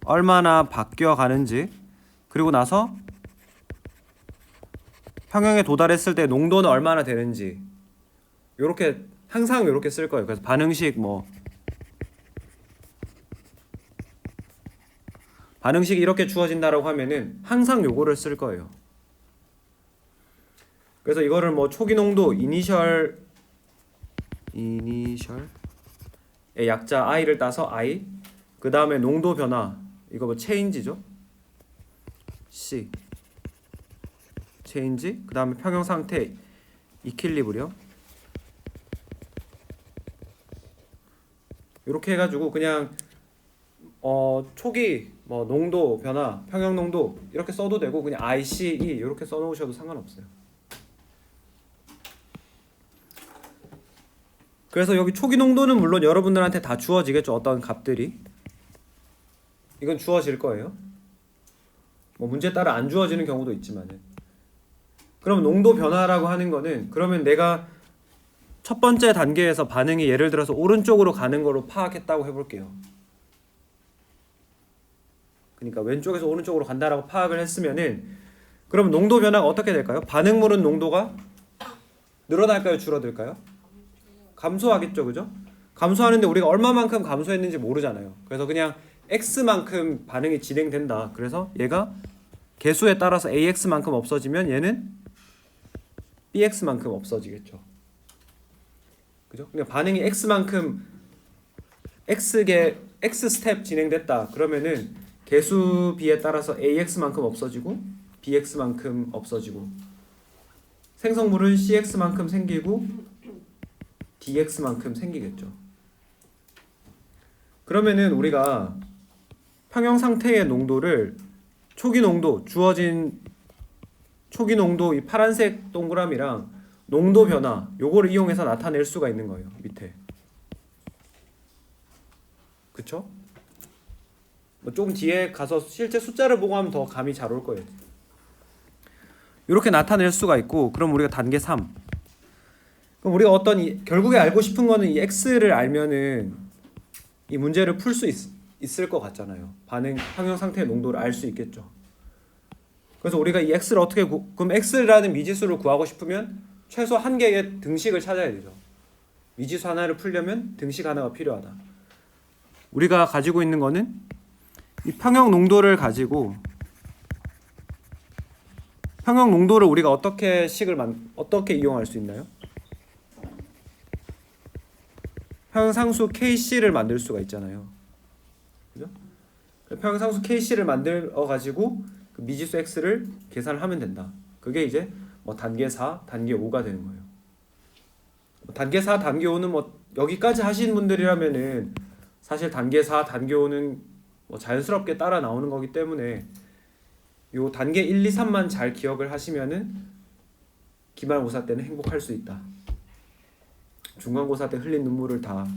얼마나 바뀌어 가는지, 그리고 나서 평형에 도달했을 때 농도는 얼마나 되는지, 요렇게 항상 이렇게 쓸 거예요. 그래서 반응식 반응식이 이렇게 주어진다라고 하면은 항상 요거를 쓸 거예요. 그래서 이거를 초기 농도 이니셜의 약자 i를 따서 i, 그 다음에 농도 변화 이거 체인지죠. c 체인지, 그 다음에 평형 상태 이퀄리브리엄, 이렇게 해가지고 그냥 초기 농도 변화, 평형 농도 이렇게 써도 되고 그냥 ICE 이렇게 써놓으셔도 상관없어요. 그래서 여기 초기 농도는 물론 여러분들한테 다 주어지겠죠. 어떤 값들이 이건 주어질 거예요. 문제에 따라 안 주어지는 경우도 있지만은. 그럼 농도 변화라고 하는 거는 그러면 내가 첫 번째 단계에서 반응이 예를 들어서 오른쪽으로 가는 거로 파악했다고 해볼게요. 그러니까 왼쪽에서 오른쪽으로 간다라고 파악을 했으면은 그럼 농도 변화가 어떻게 될까요? 반응물은 농도가 늘어날까요? 줄어들까요? 감소하겠죠, 그죠? 감소하는데 우리가 얼마만큼 감소했는지 모르잖아요. 그래서 그냥 x만큼 반응이 진행된다. 그래서 얘가 개수에 따라서 ax만큼 없어지면 얘는 bx만큼 없어지겠죠. 그죠? 그러니까 반응이 x만큼 x 스텝 진행됐다. 그러면은 개수 b에 따라서 ax만큼 없어지고 bx만큼 없어지고 생성물은 cx만큼 생기고 dx만큼 생기겠죠. 그러면은 우리가 평형 상태의 농도를 초기 농도, 주어진 초기 농도 이 파란색 동그라미랑 농도 변화 요거를 이용해서 나타낼 수가 있는 거예요. 밑에. 그쵸? 조금 뒤에 가서 실제 숫자를 보고 하면 더 감이 잘 올 거예요. 이렇게 나타낼 수가 있고, 그럼 우리가 단계 3. 그럼 우리가 결국에 알고 싶은 거는 이 x를 알면은 이 문제를 풀 수 있을 것 같잖아요. 평형 상태의 농도를 알 수 있겠죠. 그래서 우리가 이 x를 그럼 x라는 미지수를 구하고 싶으면 최소 한 개의 등식을 찾아야 되죠. 미지수 하나를 풀려면 등식 하나가 필요하다. 우리가 가지고 있는 거는 이 평형 농도를 가지고 평형 농도를 우리가 어떻게 이용할 수 있나요? 평형상수 KC를 만들 수가 있잖아요. 그죠? 평형상수 KC를 만들어 가지고 그 미지수 X를 계산을 하면 된다. 그게 이제 단계 4, 단계 5가 되는 거예요. 단계 4, 단계 5는 여기까지 하신 분들이라면은 사실 단계 4, 단계 5는 자연스럽게 따라 나오는 거기 때문에 요 단계 1, 2, 3만 잘 기억을 하시면은 기말고사 때는 행복할 수 있다. 중간고사 때 흘린 눈물을 다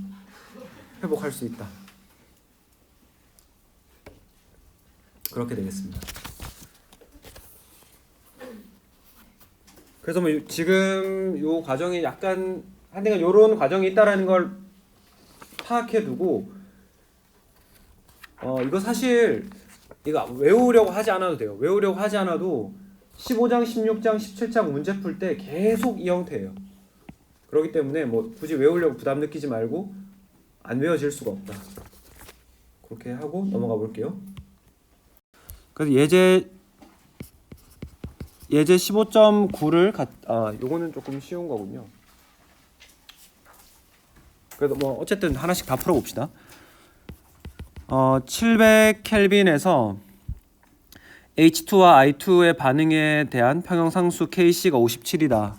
회복할 수 있다. 그렇게 되겠습니다. 그래서 지금 요 과정이 약간 한데가 요런 과정이 있다라는 걸 파악해두고 이거 사실 이거 외우려고 하지 않아도 돼요. 외우려고 하지 않아도 15장, 16장, 17장 문제 풀 때 계속 이 형태예요. 그렇기 때문에 뭐 굳이 외우려고 부담 느끼지 말고 안 외워질 수가 없다. 그렇게 하고 넘어가 볼게요. 그래서 예제 15.9를 요거는 조금 쉬운 거군요. 그래도 뭐 어쨌든 하나씩 다 풀어 봅시다. 700켈빈에서 H2와 I2의 반응에 대한 평형상수 Kc가 57이다.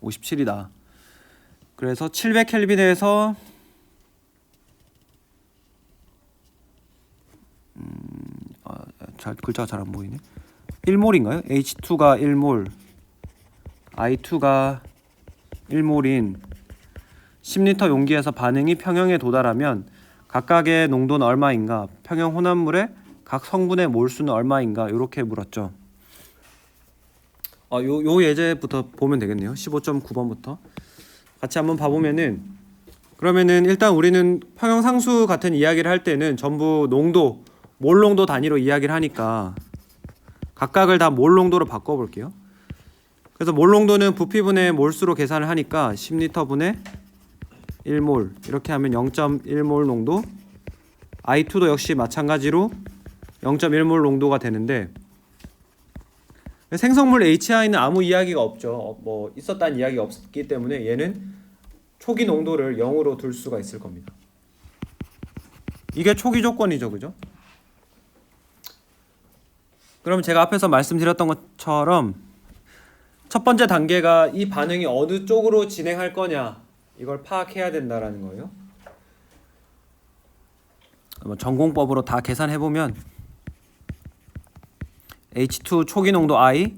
57이다. 그래서 700켈빈에서 글자가 잘 안 보이네. 1몰인가요? H2가 1몰, I2가 1몰인 10리터 용기에서 반응이 평형에 도달하면 각각의 농도는 얼마인가? 평형 혼합물의 각 성분의 몰수는 얼마인가? 이렇게 물었죠. 요 예제부터 보면 되겠네요. 15.9번부터 같이 한번 봐보면은, 그러면은 일단 우리는 평형상수 같은 이야기를 할 때는 전부 농도, 몰 농도 단위로 이야기를 하니까 각각을 다 몰 농도로 바꿔볼게요. 그래서 몰 농도는 부피분의 몰수로 계산을 하니까 10리터 분의 1몰 이렇게 하면 0.1몰 농도, I2도 역시 마찬가지로 0.1몰 농도가 되는데, 생성물 HI는 아무 이야기가 없죠. 뭐 있었다는 이야기가 없기 때문에 얘는 초기 농도를 0으로 둘 수가 있을 겁니다. 이게 초기 조건이죠, 그죠? 그럼 제가 앞에서 말씀드렸던 것처럼 첫 번째 단계가 이 반응이 어느 쪽으로 진행할 거냐, 이걸 파악해야 된다라는 거예요. 전공법으로 다 계산해보면 H2 초기 농도 I,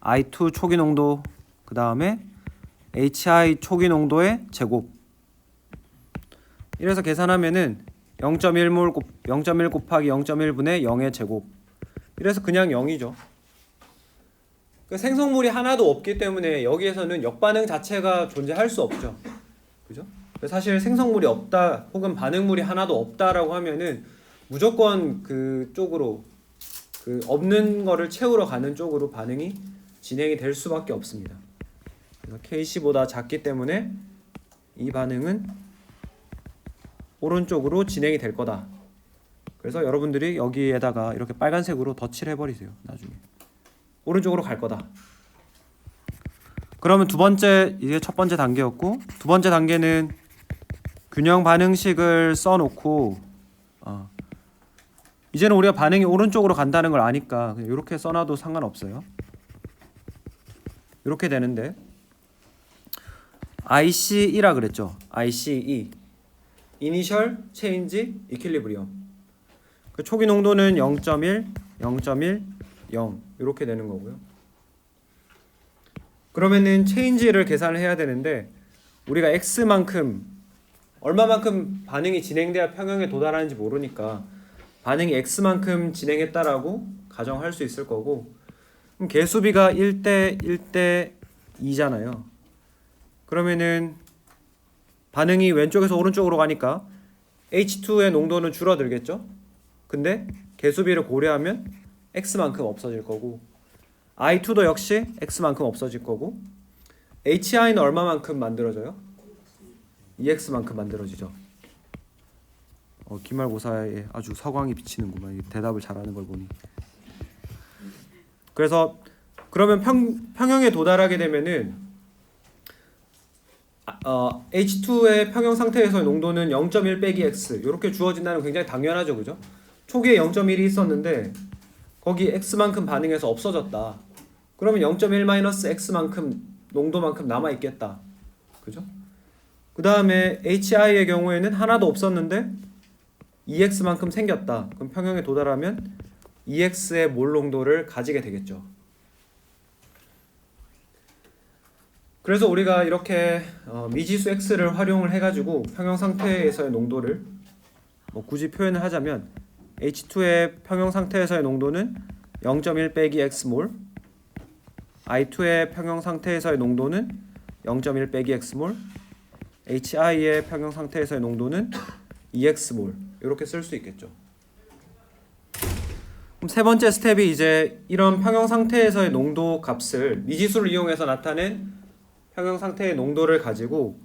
I2 초기 농도, 그 다음에 HI 초기 농도의 제곱, 이래서 계산하면은 0.1 곱하기 0.1분의 0의 제곱, 이래서 그냥 0이죠. 그 생성물이 하나도 없기 때문에 여기에서는 역반응 자체가 존재할 수 없죠. 그죠? 사실 생성물이 없다 혹은 반응물이 하나도 없다라고 하면은 무조건 그쪽으로, 그 없는 거를 채우러 가는 쪽으로 반응이 진행이 될 수밖에 없습니다. 그래서 Kc보다 작기 때문에 이 반응은 오른쪽으로 진행이 될 거다. 그래서 여러분들이 여기에다가 이렇게 빨간색으로 덧칠해 버리세요. 나중에 오른쪽으로 갈 거다. 그러면 이게 첫 번째 단계였고, 두 번째 단계는 균형 반응식을 써놓고, 이제는 우리가 반응이 오른쪽으로 간다는 걸 아니까 그냥 이렇게 써놔도 상관없어요. 이렇게 되는데, ICE라 그랬죠. ICE, Initial Change Equilibrium. 그 초기 농도는 0.1, 0.1, 0 이렇게 되는 거고요. 그러면은 체인지를 계산을 해야 되는데, 우리가 x만큼, 얼마만큼 반응이 진행돼야 평형에 도달하는지 모르니까 반응이 x만큼 진행했다라고 가정할 수 있을 거고, 그럼 개수비가 1대 1대 2잖아요. 그러면은 반응이 왼쪽에서 오른쪽으로 가니까 H2의 농도는 줄어들겠죠? 근데 개수비를 고려하면 x만큼 없어질 거고, I2도 역시 x만큼 없어질 거고, HI는 얼마만큼 만들어져요? EX만큼 만들어지죠. 기말고사에 아주 서광이 비치는구만, 대답을 잘하는 걸 보니. 그래서 그러면 평형에 도달하게 되면은 H2의 평형 상태에서의 농도는 0.1 빼기 x 이렇게 주어진다는 건 굉장히 당연하죠, 그죠? 초기에 0.1이 있었는데 거기 x만큼 반응해서 없어졌다. 그러면 0.1 x만큼 농도만큼 남아 있겠다, 그죠? 그 다음에 HI의 경우에는 하나도 없었는데 EX만큼 생겼다. 그럼 평형에 도달하면 EX의 몰 농도를 가지게 되겠죠. 그래서 우리가 이렇게 미지수 X를 활용을 해가지고 평형 상태에서의 농도를 굳이 표현을 하자면, H2의 평형 상태에서의 농도는 0.1 빼기 x몰, I2의 평형 상태에서의 농도는 0.1 빼기 x몰, HI의 평형 상태에서의 농도는 2x몰 이렇게 쓸 수 있겠죠. 그럼 세 번째 스텝이 이제 이런 평형 상태에서의 농도 값을 미지수를 이용해서 나타낸 평형 상태의 농도를 가지고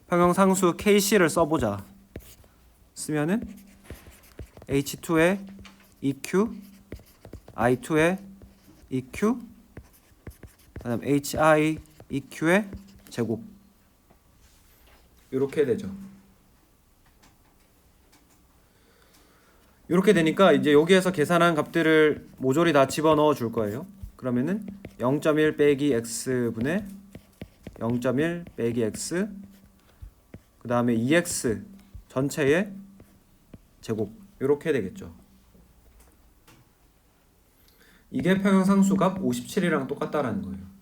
평형 상수 KC를 써보자. 쓰면은 H2의 EQ, I2의 EQ, 그다음 HI EQ의 제곱 이렇게 되죠. 이렇게 되니까 이제 여기에서 계산한 값들을 모조리 다 집어넣어 줄 거예요. 그러면은 0.1 빼기 x분의 0.1 빼기 x, 그 다음에 2x 전체의 제곱 이렇게 되겠죠. 이게 평형상수값 57이랑 똑같다라는 거예요.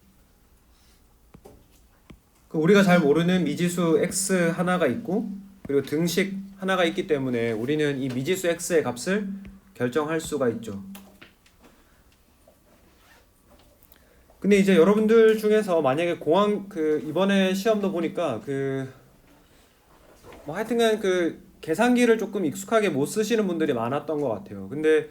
우리가 잘 모르는 미지수 x 하나가 있고 그리고 등식 하나가 있기 때문에 우리는 이 미지수 x의 값을 결정할 수가 있죠. 근데 이제 여러분들 중에서 만약에 공항 이번에 시험도 보니까 뭐 하여튼간 계산기를 조금 익숙하게 못 쓰시는 분들이 많았던 것 같아요. 근데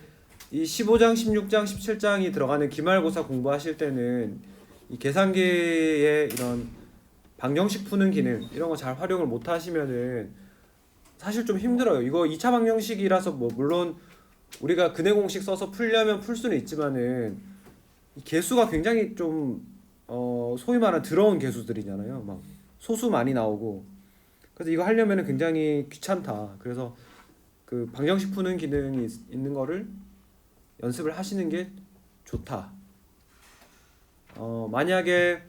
이 15장, 16장, 17장이 들어가는 기말고사 공부하실 때는 이 계산기의 이런 방정식 푸는 기능 이런 거 잘 활용을 못 하시면은 사실 좀 힘들어요. 이거 2차 방정식이라서 뭐 물론 우리가 근해 공식 써서 풀려면 풀 수는 있지만은 이 개수가 굉장히 좀 소위 말하는 더러운 개수들이잖아요. 막 소수 많이 나오고 그래서 이거 하려면은 굉장히 귀찮다. 그래서 그 방정식 푸는 기능이 있는 거를 연습을 하시는 게 좋다. 만약에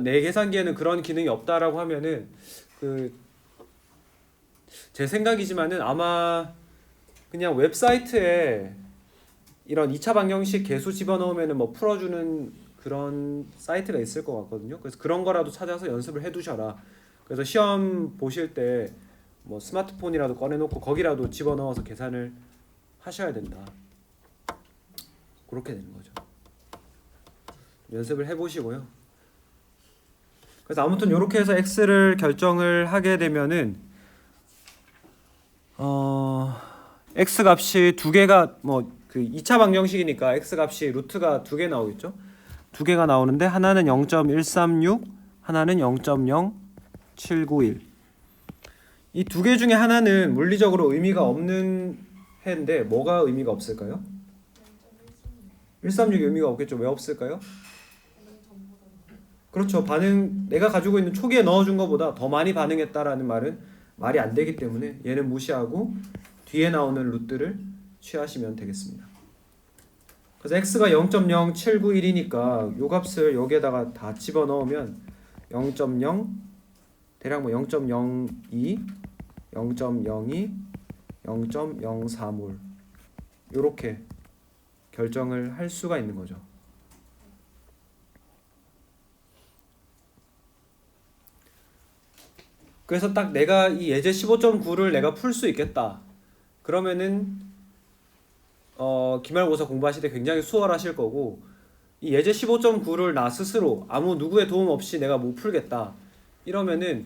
내 계산기에는 그런 기능이 없다라고 하면은 제 생각이지만은 아마 그냥 웹사이트에 이런 2차 방정식 개수 집어넣으면은 뭐 풀어주는 그런 사이트가 있을 것 같거든요. 그래서 그런 거라도 찾아서 연습을 해두셔라. 그래서 시험 보실 때 뭐 스마트폰이라도 꺼내놓고 거기라도 집어넣어서 계산을 하셔야 된다. 그렇게 되는 거죠. 연습을 해보시고요. 그래서 아무튼 이렇게 해서 x를 결정을 하게 되면은 x 값이 두 개가 뭐 2차 방정식이니까 x 값이 루트가 두 개 나오겠죠. 두 개가 나오는데 하나는 0.136, 하나는 0.0791. 이 두 개 중에 하나는 물리적으로 의미가 없는 해인데 뭐가 의미가 없을까요? 136이 의미가 없겠죠. 왜 없을까요? 그렇죠. 내가 가지고 있는 초기에 넣어준 것보다 더 많이 반응했다라는 말은 말이 안 되기 때문에 얘는 무시하고 뒤에 나오는 루트를 취하시면 되겠습니다. 그래서 x가 0.0791이니까 요 값을 여기에다가 다 집어넣으면 0.0 대략 뭐 0.02, 0.02, 0.04몰 요렇게 결정을 할 수가 있는 거죠. 그래서 딱 내가 이 예제 15.9를 내가 풀 수 있겠다. 그러면은 기말고사 공부하실 때 굉장히 수월하실 거고 이 예제 15.9를 나 스스로 아무 누구의 도움 없이 내가 못 풀겠다. 이러면은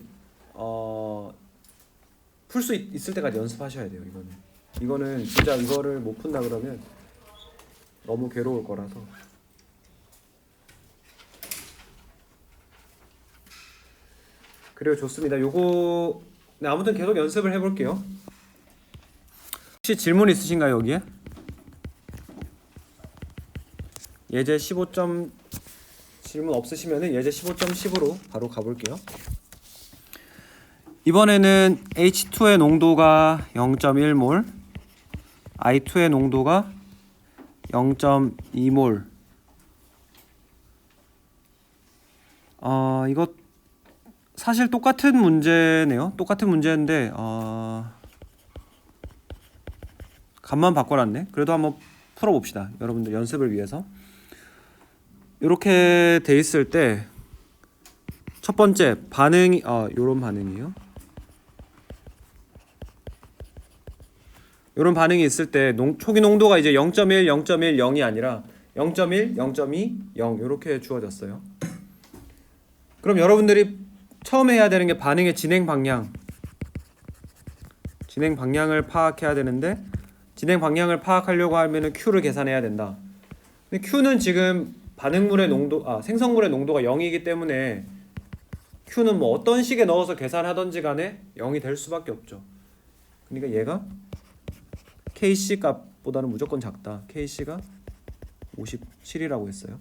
풀 수 있을 때까지 연습하셔야 돼요. 이거는 진짜 이거를 못 푼다 그러면 너무 괴로울 거라서. 그래요. 좋습니다. 요거 아무튼 계속 연습을 해볼게요. 혹시 질문 있으신가요 여기에? 예제 15점 질문 없으시면은 예제 15.10으로 바로 가볼게요. 이번에는 H2의 농도가 0.1몰, I2의 농도가 0.2몰. 이거 사실 똑같은 문제네요. 똑같은 문제인데 값만 바꿔놨네. 그래도 한번 풀어봅시다. 여러분들 연습을 위해서. 이렇게 돼 있을 때 첫 번째 반응이 요런 반응이에요. 요런 반응이 있을 때 초기 농도가 이제 0.1, 0.1, 0이 아니라 0.1, 0.2, 0 이렇게 주어졌어요. 그럼 여러분들이 처음에 해야 되는 게 반응의 진행 방향을 파악해야 되는데, 진행 방향을 파악하려고 하면은 Q를 계산해야 된다. 근데 Q는 지금 반응물의 생성물의 농도가 0이기 때문에 Q는 뭐 어떤 식에 넣어서 계산하던지 간에 0이 될 수밖에 없죠. 그러니까 얘가 KC 값보다는 무조건 작다. KC가 57이라고 했어요.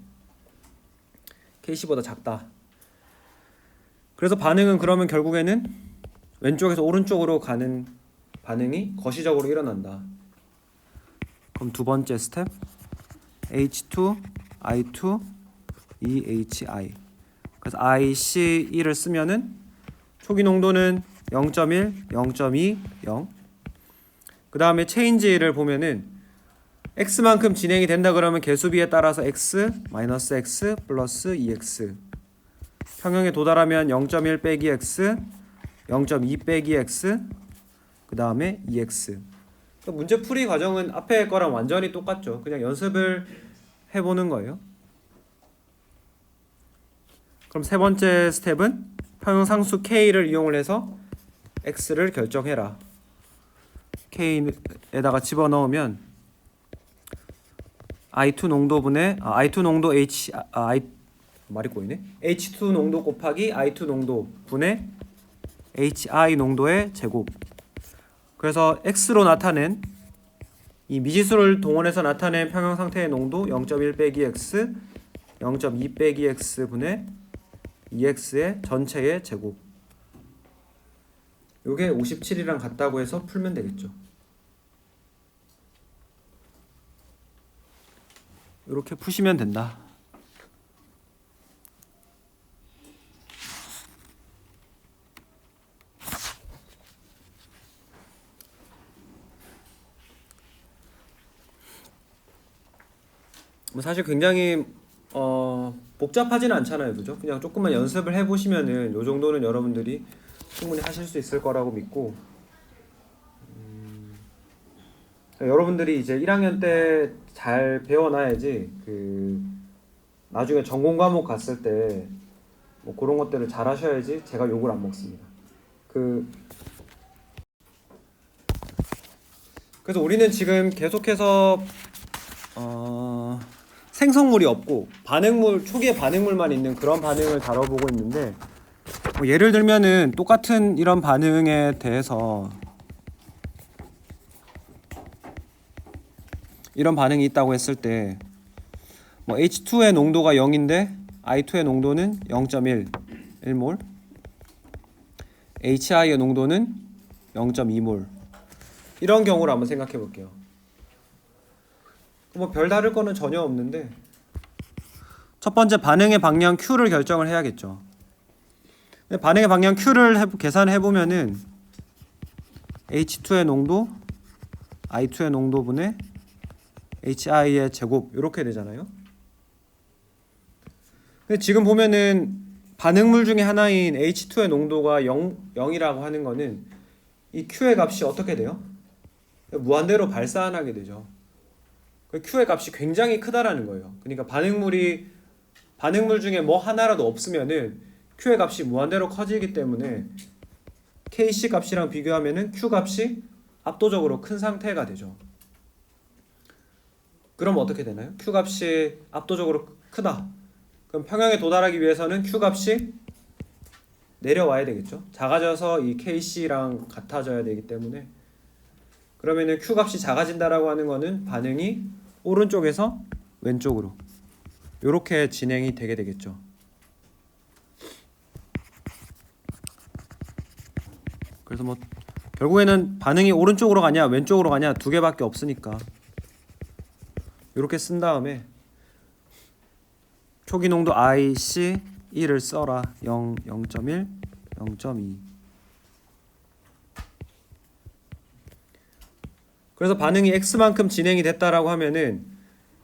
KC보다 작다. 그래서 반응은 그러면 결국에는 왼쪽에서 오른쪽으로 가는 반응이 거시적으로 일어난다. 그럼 두 번째 스텝 H2, I2, EHI. 그래서 IC2를 쓰면은 초기 농도는 0.1, 0.2, 0. 그 다음에 체인지를 보면은 x만큼 진행이 된다 그러면 개수비에 따라서 x, 마이너스 x, 플러스 2x. 평형에 도달하면 0.1 빼기 x, 0.2 빼기 x, 그 다음에 2x. 문제 풀이 과정은 앞에 거랑 완전히 똑같죠. 그냥 연습을 해보는 거예요. 그럼 세 번째 스텝은 평형 상수 k를 이용을 해서 x를 결정해라. k에다가 집어넣으면 I2 농도분의 I2 농도 말이 꼬이네. H2 농도 곱하기 I2 농도 분의 HI 농도의 제곱. 그래서 x로 나타낸 이 미지수를 동원해서 나타낸 평형 상태의 농도 0.1 빼기 x, 0.2 빼기 x 분의 2x의 전체의 제곱. 요게 57이랑 같다고 해서 풀면 되겠죠. 이렇게 푸시면 된다. 뭐 사실 굉장히 복잡하지는 않잖아요, 그죠? 그냥 조금만 연습을 해보시면은 요 정도는 여러분들이 충분히 하실 수 있을 거라고 믿고, 여러분들이 이제 1학년 때 잘 배워놔야지 나중에 전공 과목 갔을 때 뭐 그런 것들을 잘 하셔야지 제가 욕을 안 먹습니다. 그래서 우리는 지금 계속해서 생성물이 없고 초기에 반응물만 있는 그런 반응을 다뤄보고 있는데, 뭐 예를 들면은 똑같은 이런 반응에 대해서 이런 반응이 있다고 했을 때 뭐 H2의 농도가 0인데 I2의 농도는 0.1 1몰, HI의 농도는 0.2몰. 이런 경우를 한번 생각해 볼게요. 뭐 별다를 거는 전혀 없는데, 첫 번째 반응의 방향 Q를 결정을 해야겠죠. 근데 반응의 방향 Q를 계산해 보면은 H2의 농도, I2의 농도분의 HI의 제곱 이렇게 되잖아요. 근데 지금 보면은 반응물 중에 하나인 H2의 농도가 0이라고 하는 거는 이 Q의 값이 어떻게 돼요? 무한대로 발산하게 되죠. Q의 값이 굉장히 크다라는 거예요. 그러니까 반응물 중에 뭐 하나라도 없으면은 Q의 값이 무한대로 커지기 때문에 KC 값이랑 비교하면은 Q 값이 압도적으로 큰 상태가 되죠. 그럼 어떻게 되나요? Q 값이 압도적으로 크다. 그럼 평형에 도달하기 위해서는 Q 값이 내려와야 되겠죠. 작아져서 이 KC랑 같아져야 되기 때문에, 그러면은 Q 값이 작아진다라고 하는 거는 반응이 오른쪽에서 왼쪽으로 이렇게 진행이 되게 되겠죠. 그래서 뭐 결국에는 반응이 오른쪽으로 가냐 왼쪽으로 가냐 두 개밖에 없으니까 이렇게 쓴 다음에 초기 농도 IC 1을 써라. 0, 0.1, 0.2. 그래서 반응이 x만큼 진행이 됐다라고 하면은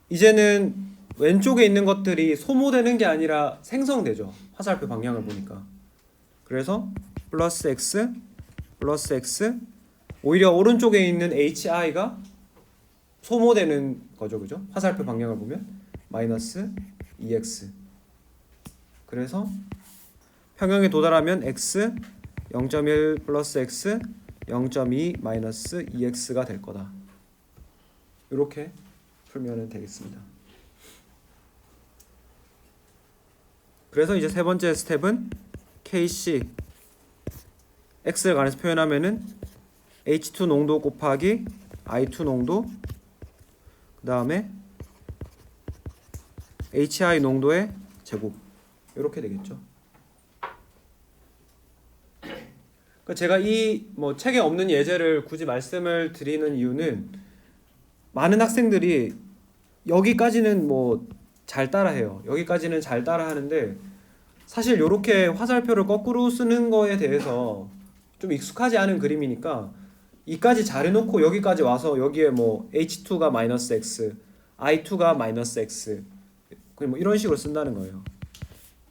이제는 왼쪽에 있는 것들이 소모되는 게 아니라 생성되죠. 화살표 방향을 보니까. 그래서 플러스 x, 플러스 x, 오히려 오른쪽에 있는 HI가 소모되는 거죠, 그죠? 화살표 방향을 보면. 마이너스 2x. 그래서 평형에 도달하면 x 0.1 플러스 x 0.2 마이너스 2x가 될 거다. 이렇게 풀면 되겠습니다. 그래서 이제 세 번째 스텝은 Kc x를 관해서 표현하면은 H2 농도 곱하기 I2 농도, 그 다음에 HI 농도의 제곱, 이렇게 되겠죠. 그러니까 제가 이 뭐 책에 없는 예제를 굳이 말씀을 드리는 이유는 많은 학생들이 여기까지는 뭐 잘 따라해요. 여기까지는 잘 따라하는데 사실 이렇게 화살표를 거꾸로 쓰는 거에 대해서 좀 익숙하지 않은 그림이니까 이까지 잘 해놓고 여기까지 와서 여기에 뭐 H2가 마이너스 X, I2가 마이너스 X, 그냥 뭐 이런 식으로 쓴다는 거예요.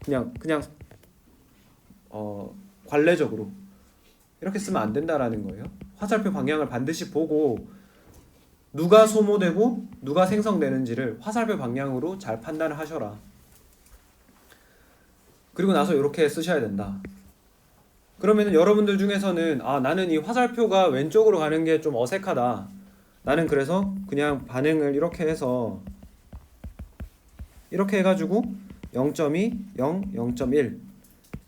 그냥 관례적으로 이렇게 쓰면 안 된다라는 거예요. 화살표 방향을 반드시 보고 누가 소모되고 누가 생성되는지를 화살표 방향으로 잘 판단을 하셔라. 그리고 나서 이렇게 쓰셔야 된다. 그러면 여러분들 중에서는 나는 이 화살표가 왼쪽으로 가는 게 좀 어색하다. 나는 그래서 그냥 반응을 이렇게 해서 이렇게 해가지고 0.2, 0, 0.1.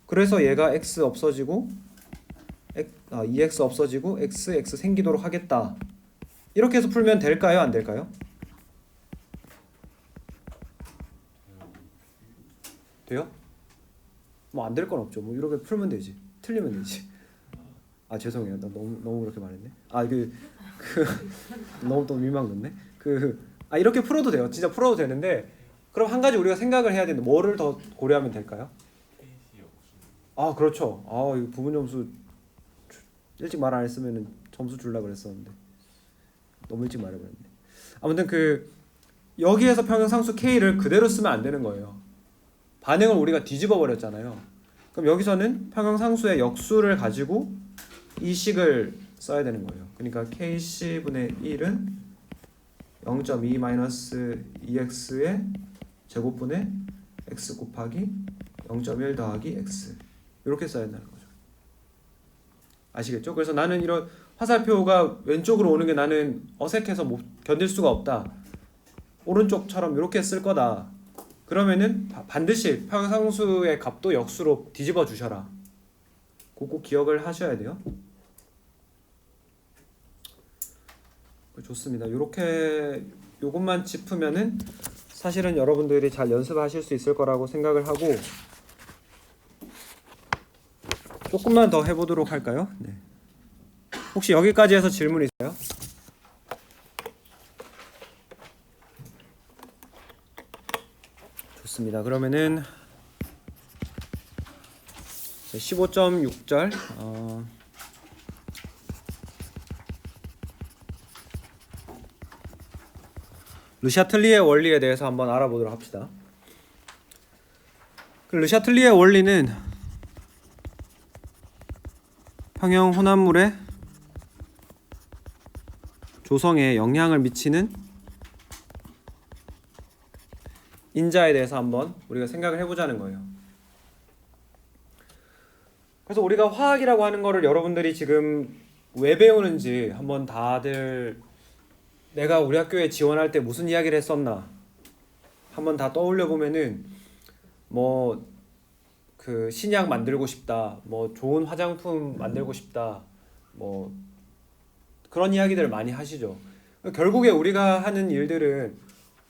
그래서 얘가 x 없어지고 2x 없어지고 x 생기도록 하겠다. 이렇게 해서 풀면 될까요? 안 될까요? 돼요? 뭐 안 될 건 없죠. 뭐 이렇게 풀면 되지. 틀리면 되지. 죄송해요. 나 너무 그렇게 말했네. 너무 또 민망 넣네. 이렇게 풀어도 돼요. 진짜 풀어도 되는데, 그럼 한 가지 우리가 생각을 해야 되는데 뭐를 더 고려하면 될까요? 그렇죠. 이거 부분 점수 일찍 말 안 했으면 점수 주려고 그랬었는데 너무 일찍 말해버렸네. 아무튼 여기에서 평형상수 K를 그대로 쓰면 안 되는 거예요. 반응을 우리가 뒤집어 버렸잖아요. 그럼 여기서는 평형상수의 역수를 가지고 이 식을 써야 되는 거예요. 그러니까 Kc분의 1은 0.2 마이너스 2x의 제곱분의 x 곱하기 0.1 더하기 x, 이렇게 써야 된다는 거죠. 아시겠죠? 그래서 나는 이런 화살표가 왼쪽으로 오는 게 나는 어색해서 못 견딜 수가 없다. 오른쪽처럼 이렇게 쓸 거다. 그러면은 반드시 평형상수의 값도 역수로 뒤집어 주셔라. 그거 기억을 하셔야 돼요. 좋습니다. 이렇게 요것만 짚으면은 사실은 여러분들이 잘 연습하실 수 있을 거라고 생각을 하고, 조금만 더 해보도록 할까요? 네. 혹시 여기까지 해서 질문 있어요? 좋습니다. 그러면은 15.6절 르샤틀리의 원리에 대해서 한번 알아보도록 합시다. 르샤틀리의 원리는 평형 혼합물의 조성에 영향을 미치는 인자에 대해서 한번 우리가 생각을 해보자는 거예요. 그래서 우리가 화학이라고 하는 거를 여러분들이 지금 왜 배우는지 한번 다들 내가 우리 학교에 지원할 때 무슨 이야기를 했었나 한번 다 떠올려 보면은 신약 만들고 싶다, 좋은 화장품 만들고 싶다, 그런 이야기들을 많이 하시죠. 결국에 우리가 하는 일들은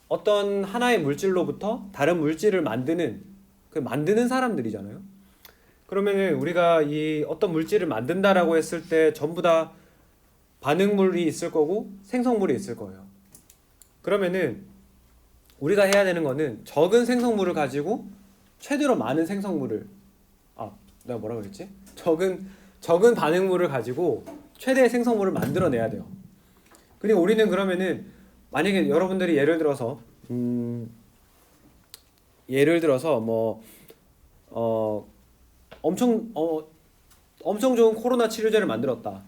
어떤 하나의 물질로부터 다른 물질을 만드는 사람들이잖아요. 그러면은 우리가 이 어떤 물질을 만든다라고 했을 때 전부 다 반응물이 있을 거고 생성물이 있을 거예요. 그러면은 우리가 해야 되는 거는 적은 생성물을 가지고 최대로 많은 생성물을 내가 뭐라 그랬지? 적은 반응물을 가지고 최대의 생성물을 만들어내야 돼요. 그리고 우리는 그러면은 만약에 여러분들이 예를 들어서 엄청 좋은 코로나 치료제를 만들었다.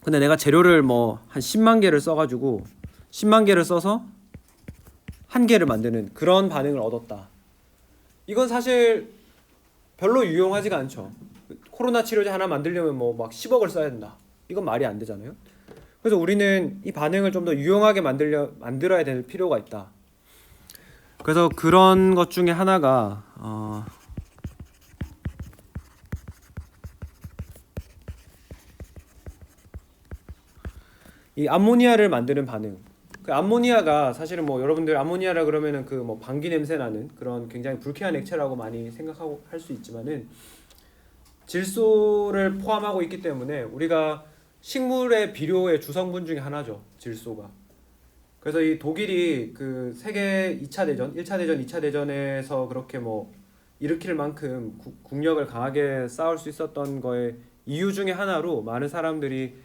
근데 내가 재료를 한 10만 개를 써가지고 10만 개를 써서 한계를 만드는 그런 반응을 얻었다. 이건 사실 별로 유용하지가 않죠. 코로나 치료제 하나 만들려면 뭐 막 10억을 써야 된다. 이건 말이 안 되잖아요. 그래서 우리는 이 반응을 좀 더 유용하게 만들어야 될 필요가 있다. 그래서 그런 것 중에 하나가 이 암모니아를 만드는 반응. 그 암모니아가 사실은 뭐 여러분들 암모니아라 그러면은 그 뭐 방귀 냄새 나는 그런 굉장히 불쾌한 액체라고 많이 생각하고 할 수 있지만은 질소를 포함하고 있기 때문에 우리가 식물의 비료의 주성분 중에 하나죠. 질소가. 그래서 이 독일이 그 세계 2차 대전, 1차 대전, 2차 대전에서 그렇게 뭐 일으킬 만큼 국력을 강하게 쌓을 수 있었던 거의 이유 중에 하나로 많은 사람들이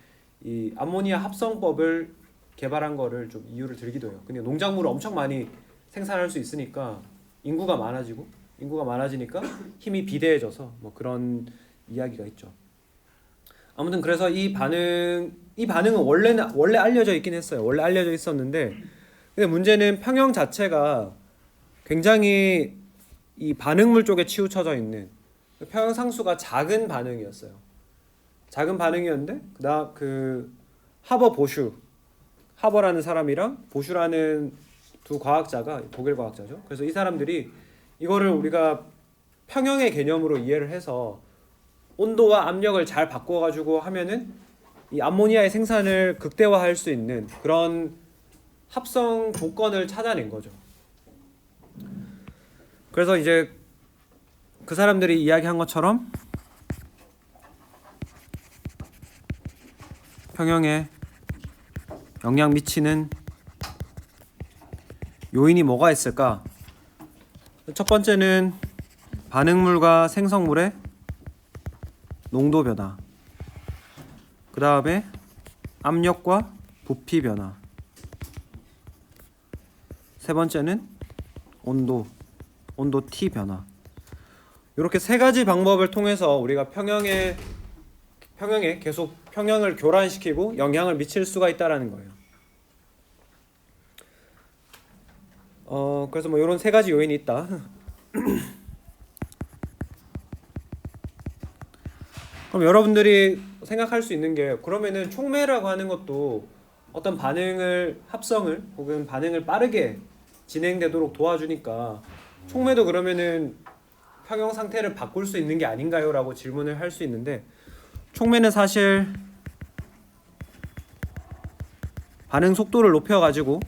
이 암모니아 합성법을 개발한 거를 좀 이유를 들기도 해요. 근데 농작물을 엄청 많이 생산할 수 있으니까 인구가 많아지니까 힘이 비대해져서 뭐 그런 이야기가 있죠. 아무튼 그래서 이 반응은 원래 알려져 있긴 했어요. 원래 알려져 있었는데 근데 문제는 평형 자체가 굉장히 이 반응물 쪽에 치우쳐져 있는 평형 상수가 작은 반응이었어요. 작은 반응이었는데 그 하버라는 사람이랑 보슈라는 두 과학자가 독일 과학자죠. 그래서 이 사람들이 이거를 우리가 평형의 개념으로 이해를 해서 온도와 압력을 잘 바꿔가지고 하면은 이 암모니아의 생산을 극대화할 수 있는 그런 합성 조건을 찾아낸 거죠. 그래서 이제 그 사람들이 이야기한 것처럼 평형에 영향 미치는 요인이 뭐가 있을까? 첫 번째는 반응물과 생성물의 농도 변화, 그 다음에 압력과 부피 변화, 세 번째는 온도 T 변화. 이렇게 세 가지 방법을 통해서 우리가 평형에 계속 평형을 교란시키고 영향을 미칠 수가 있다라는 거예요. 그래서 뭐 이런 세 가지 요인이 있다. 그럼 여러분들이 생각할 수 있는 게 그러면은 촉매라고 하는 것도 어떤 합성을 혹은 반응을 빠르게 진행되도록 도와주니까 촉매도 그러면은 평형 상태를 바꿀 수 있는 게 아닌가요? 라고 질문을 할 수 있는데 촉매는 사실 반응 속도를 높여가지고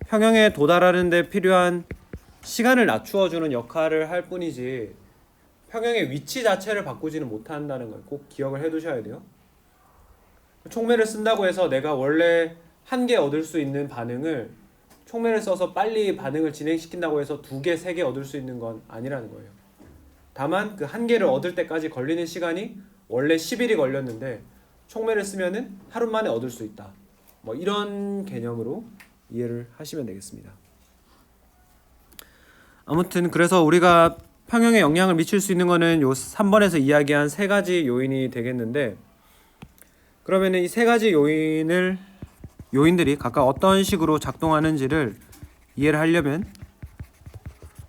평형에 도달하는 데 필요한 시간을 낮추어주는 역할을 할 뿐이지 평형의 위치 자체를 바꾸지는 못한다는 걸 꼭 기억을 해두셔야 돼요. 촉매를 쓴다고 해서 내가 원래 한 개 얻을 수 있는 반응을 촉매를 써서 빨리 반응을 진행시킨다고 해서 2개, 3개 얻을 수 있는 건 아니라는 거예요. 다만 그 한 개를 얻을 때까지 걸리는 시간이 원래 10일이 걸렸는데 촉매를 쓰면은 하루 만에 얻을 수 있다. 뭐 이런 개념으로 이해를 하시면 되겠습니다. 아무튼 그래서 우리가 평형에 영향을 미칠 수 있는 거는 요 3번에서 이야기한 세 가지 요인이 되겠는데 그러면은 이 세 가지 요인들이 각각 어떤 식으로 작동하는지를 이해를 하려면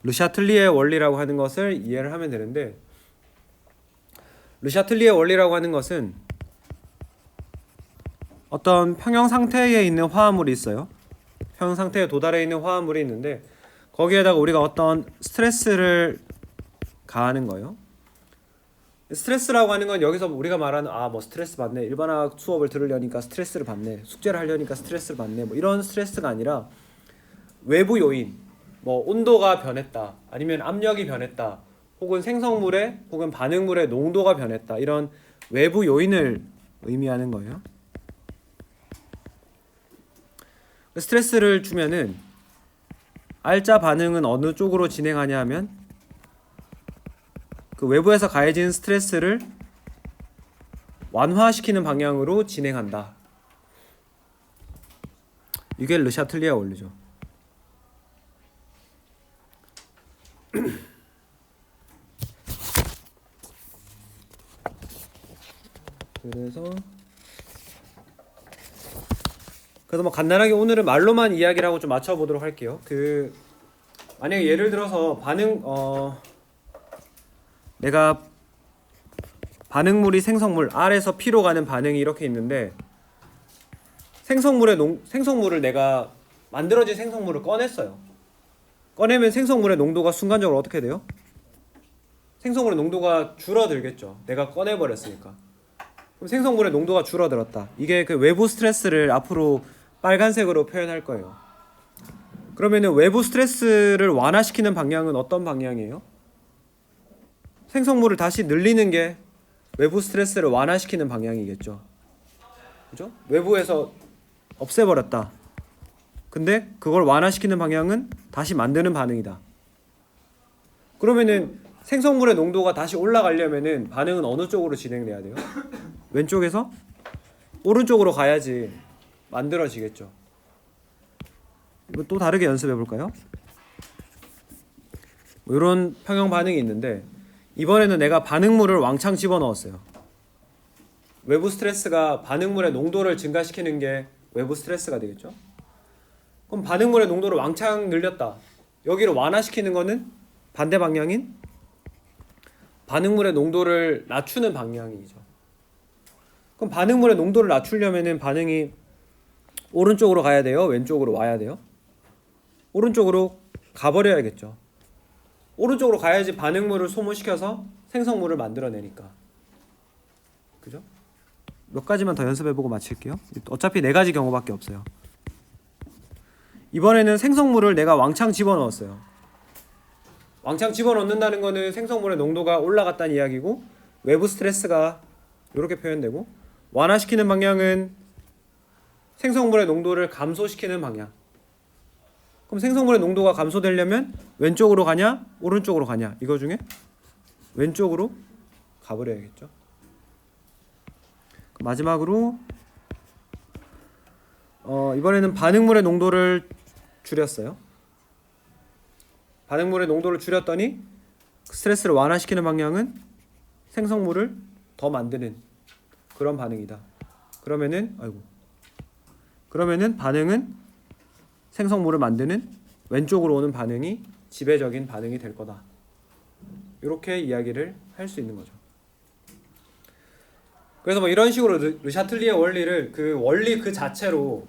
르샤틀리의 원리라고 하는 것을 이해를 하면 되는데 르샤틀리의 원리라고 하는 것은 어떤 평형 상태에 있는 화합물이 있어요. 평형 상태에 도달해 있는 화합물이 있는데 거기에다가 우리가 어떤 스트레스를 가하는 거예요. 스트레스라고 하는 건 여기서 우리가 말하는 뭐 스트레스 받네, 일반화학 수업을 들으려니까 스트레스를 받네, 숙제를 하려니까 스트레스를 받네, 뭐 이런 스트레스가 아니라 외부 요인, 뭐 온도가 변했다, 아니면 압력이 변했다, 혹은 생성물의 혹은 반응물의 농도가 변했다, 이런 외부 요인을 의미하는 거예요. 스트레스를 주면은 알짜 반응은 어느 쪽으로 진행하냐 하면 그 외부에서 가해진 스트레스를 완화시키는 방향으로 진행한다. 이게 르샤틀리의 원리죠. 그래서 그래서 뭐 간단하게 오늘은 말로만 이야기를 하고 좀 맞춰보도록 할게요. 만약에 예를 들어서 내가 반응물이 생성물 R에서 P로 가는 반응이 이렇게 있는데 생성물을 내가 만들어진 생성물을 꺼냈어요. 꺼내면 생성물의 농도가 순간적으로 어떻게 돼요? 생성물의 농도가 줄어들겠죠. 내가 꺼내버렸으니까. 그럼 생성물의 농도가 줄어들었다. 이게 그 외부 스트레스를 앞으로 빨간색으로 표현할 거예요. 그러면은 외부 스트레스를 완화시키는 방향은 어떤 방향이에요? 생성물을 다시 늘리는 게 외부 스트레스를 완화시키는 방향이겠죠. 그죠? 외부에서 없애버렸다. 근데 그걸 완화시키는 방향은 다시 만드는 반응이다. 그러면은 생성물의 농도가 다시 올라가려면은 반응은 어느 쪽으로 진행돼야 돼요? 왼쪽에서 오른쪽으로 가야지 만들어지겠죠. 이거 또 다르게 연습해 볼까요? 이런 평형 반응이 있는데 이번에는 내가 반응물을 왕창 집어넣었어요. 외부 스트레스가 반응물의 농도를 증가시키는 게 외부 스트레스가 되겠죠. 그럼 반응물의 농도를 왕창 늘렸다. 여기를 완화시키는 거는 반대 방향인 반응물의 농도를 낮추는 방향이죠. 그럼 반응물의 농도를 낮추려면은 반응이 오른쪽으로 가야 돼요? 왼쪽으로 와야 돼요? 오른쪽으로 가버려야겠죠. 오른쪽으로 가야지 반응물을 소모시켜서 생성물을 만들어내니까. 그죠? 몇 가지만 더 연습해보고 마칠게요. 어차피 4가지 경우밖에 없어요. 이번에는 생성물을 내가 왕창 집어넣었어요. 왕창 집어넣는다는 거는 생성물의 농도가 올라갔다는 이야기고 외부 스트레스가 이렇게 표현되고 완화시키는 방향은 생성물의 농도를 감소시키는 방향. 그럼 생성물의 농도가 감소되려면 왼쪽으로 가냐 오른쪽으로 가냐 이거 중에 왼쪽으로 가버려야겠죠. 마지막으로 이번에는 반응물의 농도를 줄였어요. 반응물의 농도를 줄였더니 스트레스를 완화시키는 방향은 생성물을 더 만드는 그런 반응이다. 그러면은 반응은 생성물을 만드는 왼쪽으로 오는 반응이 지배적인 반응이 될 거다. 이렇게 이야기를 할 수 있는 거죠. 그래서 뭐 이런 식으로 르샤틀리의 원리를 그 원리 그 자체로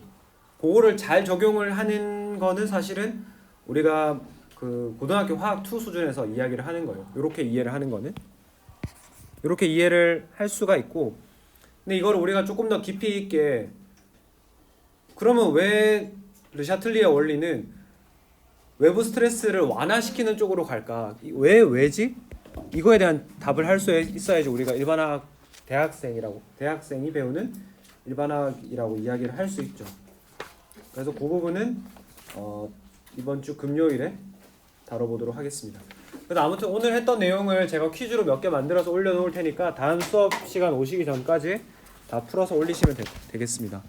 그거를 잘 적용을 하는 거는 사실은 우리가 그 고등학교 화학 2 수준에서 이야기를 하는 거예요. 이렇게 이해를 하는 거는 이렇게 이해를 할 수가 있고, 근데 이거를 우리가 조금 더 깊이 있게 그러면 왜 르샤틀리의 원리는 외부 스트레스를 완화시키는 쪽으로 갈까? 왜지? 이거에 대한 답을 할 수 있어야지 우리가 일반화학 대학생이 배우는 일반화학이라고 이야기를 할 수 있죠. 그래서 그 부분은 이번 주 금요일에 다뤄보도록 하겠습니다. 그래서 아무튼 오늘 했던 내용을 제가 퀴즈로 몇 개 만들어서 올려놓을 테니까 다음 수업 시간 오시기 전까지 다 풀어서 올리시면 되겠습니다.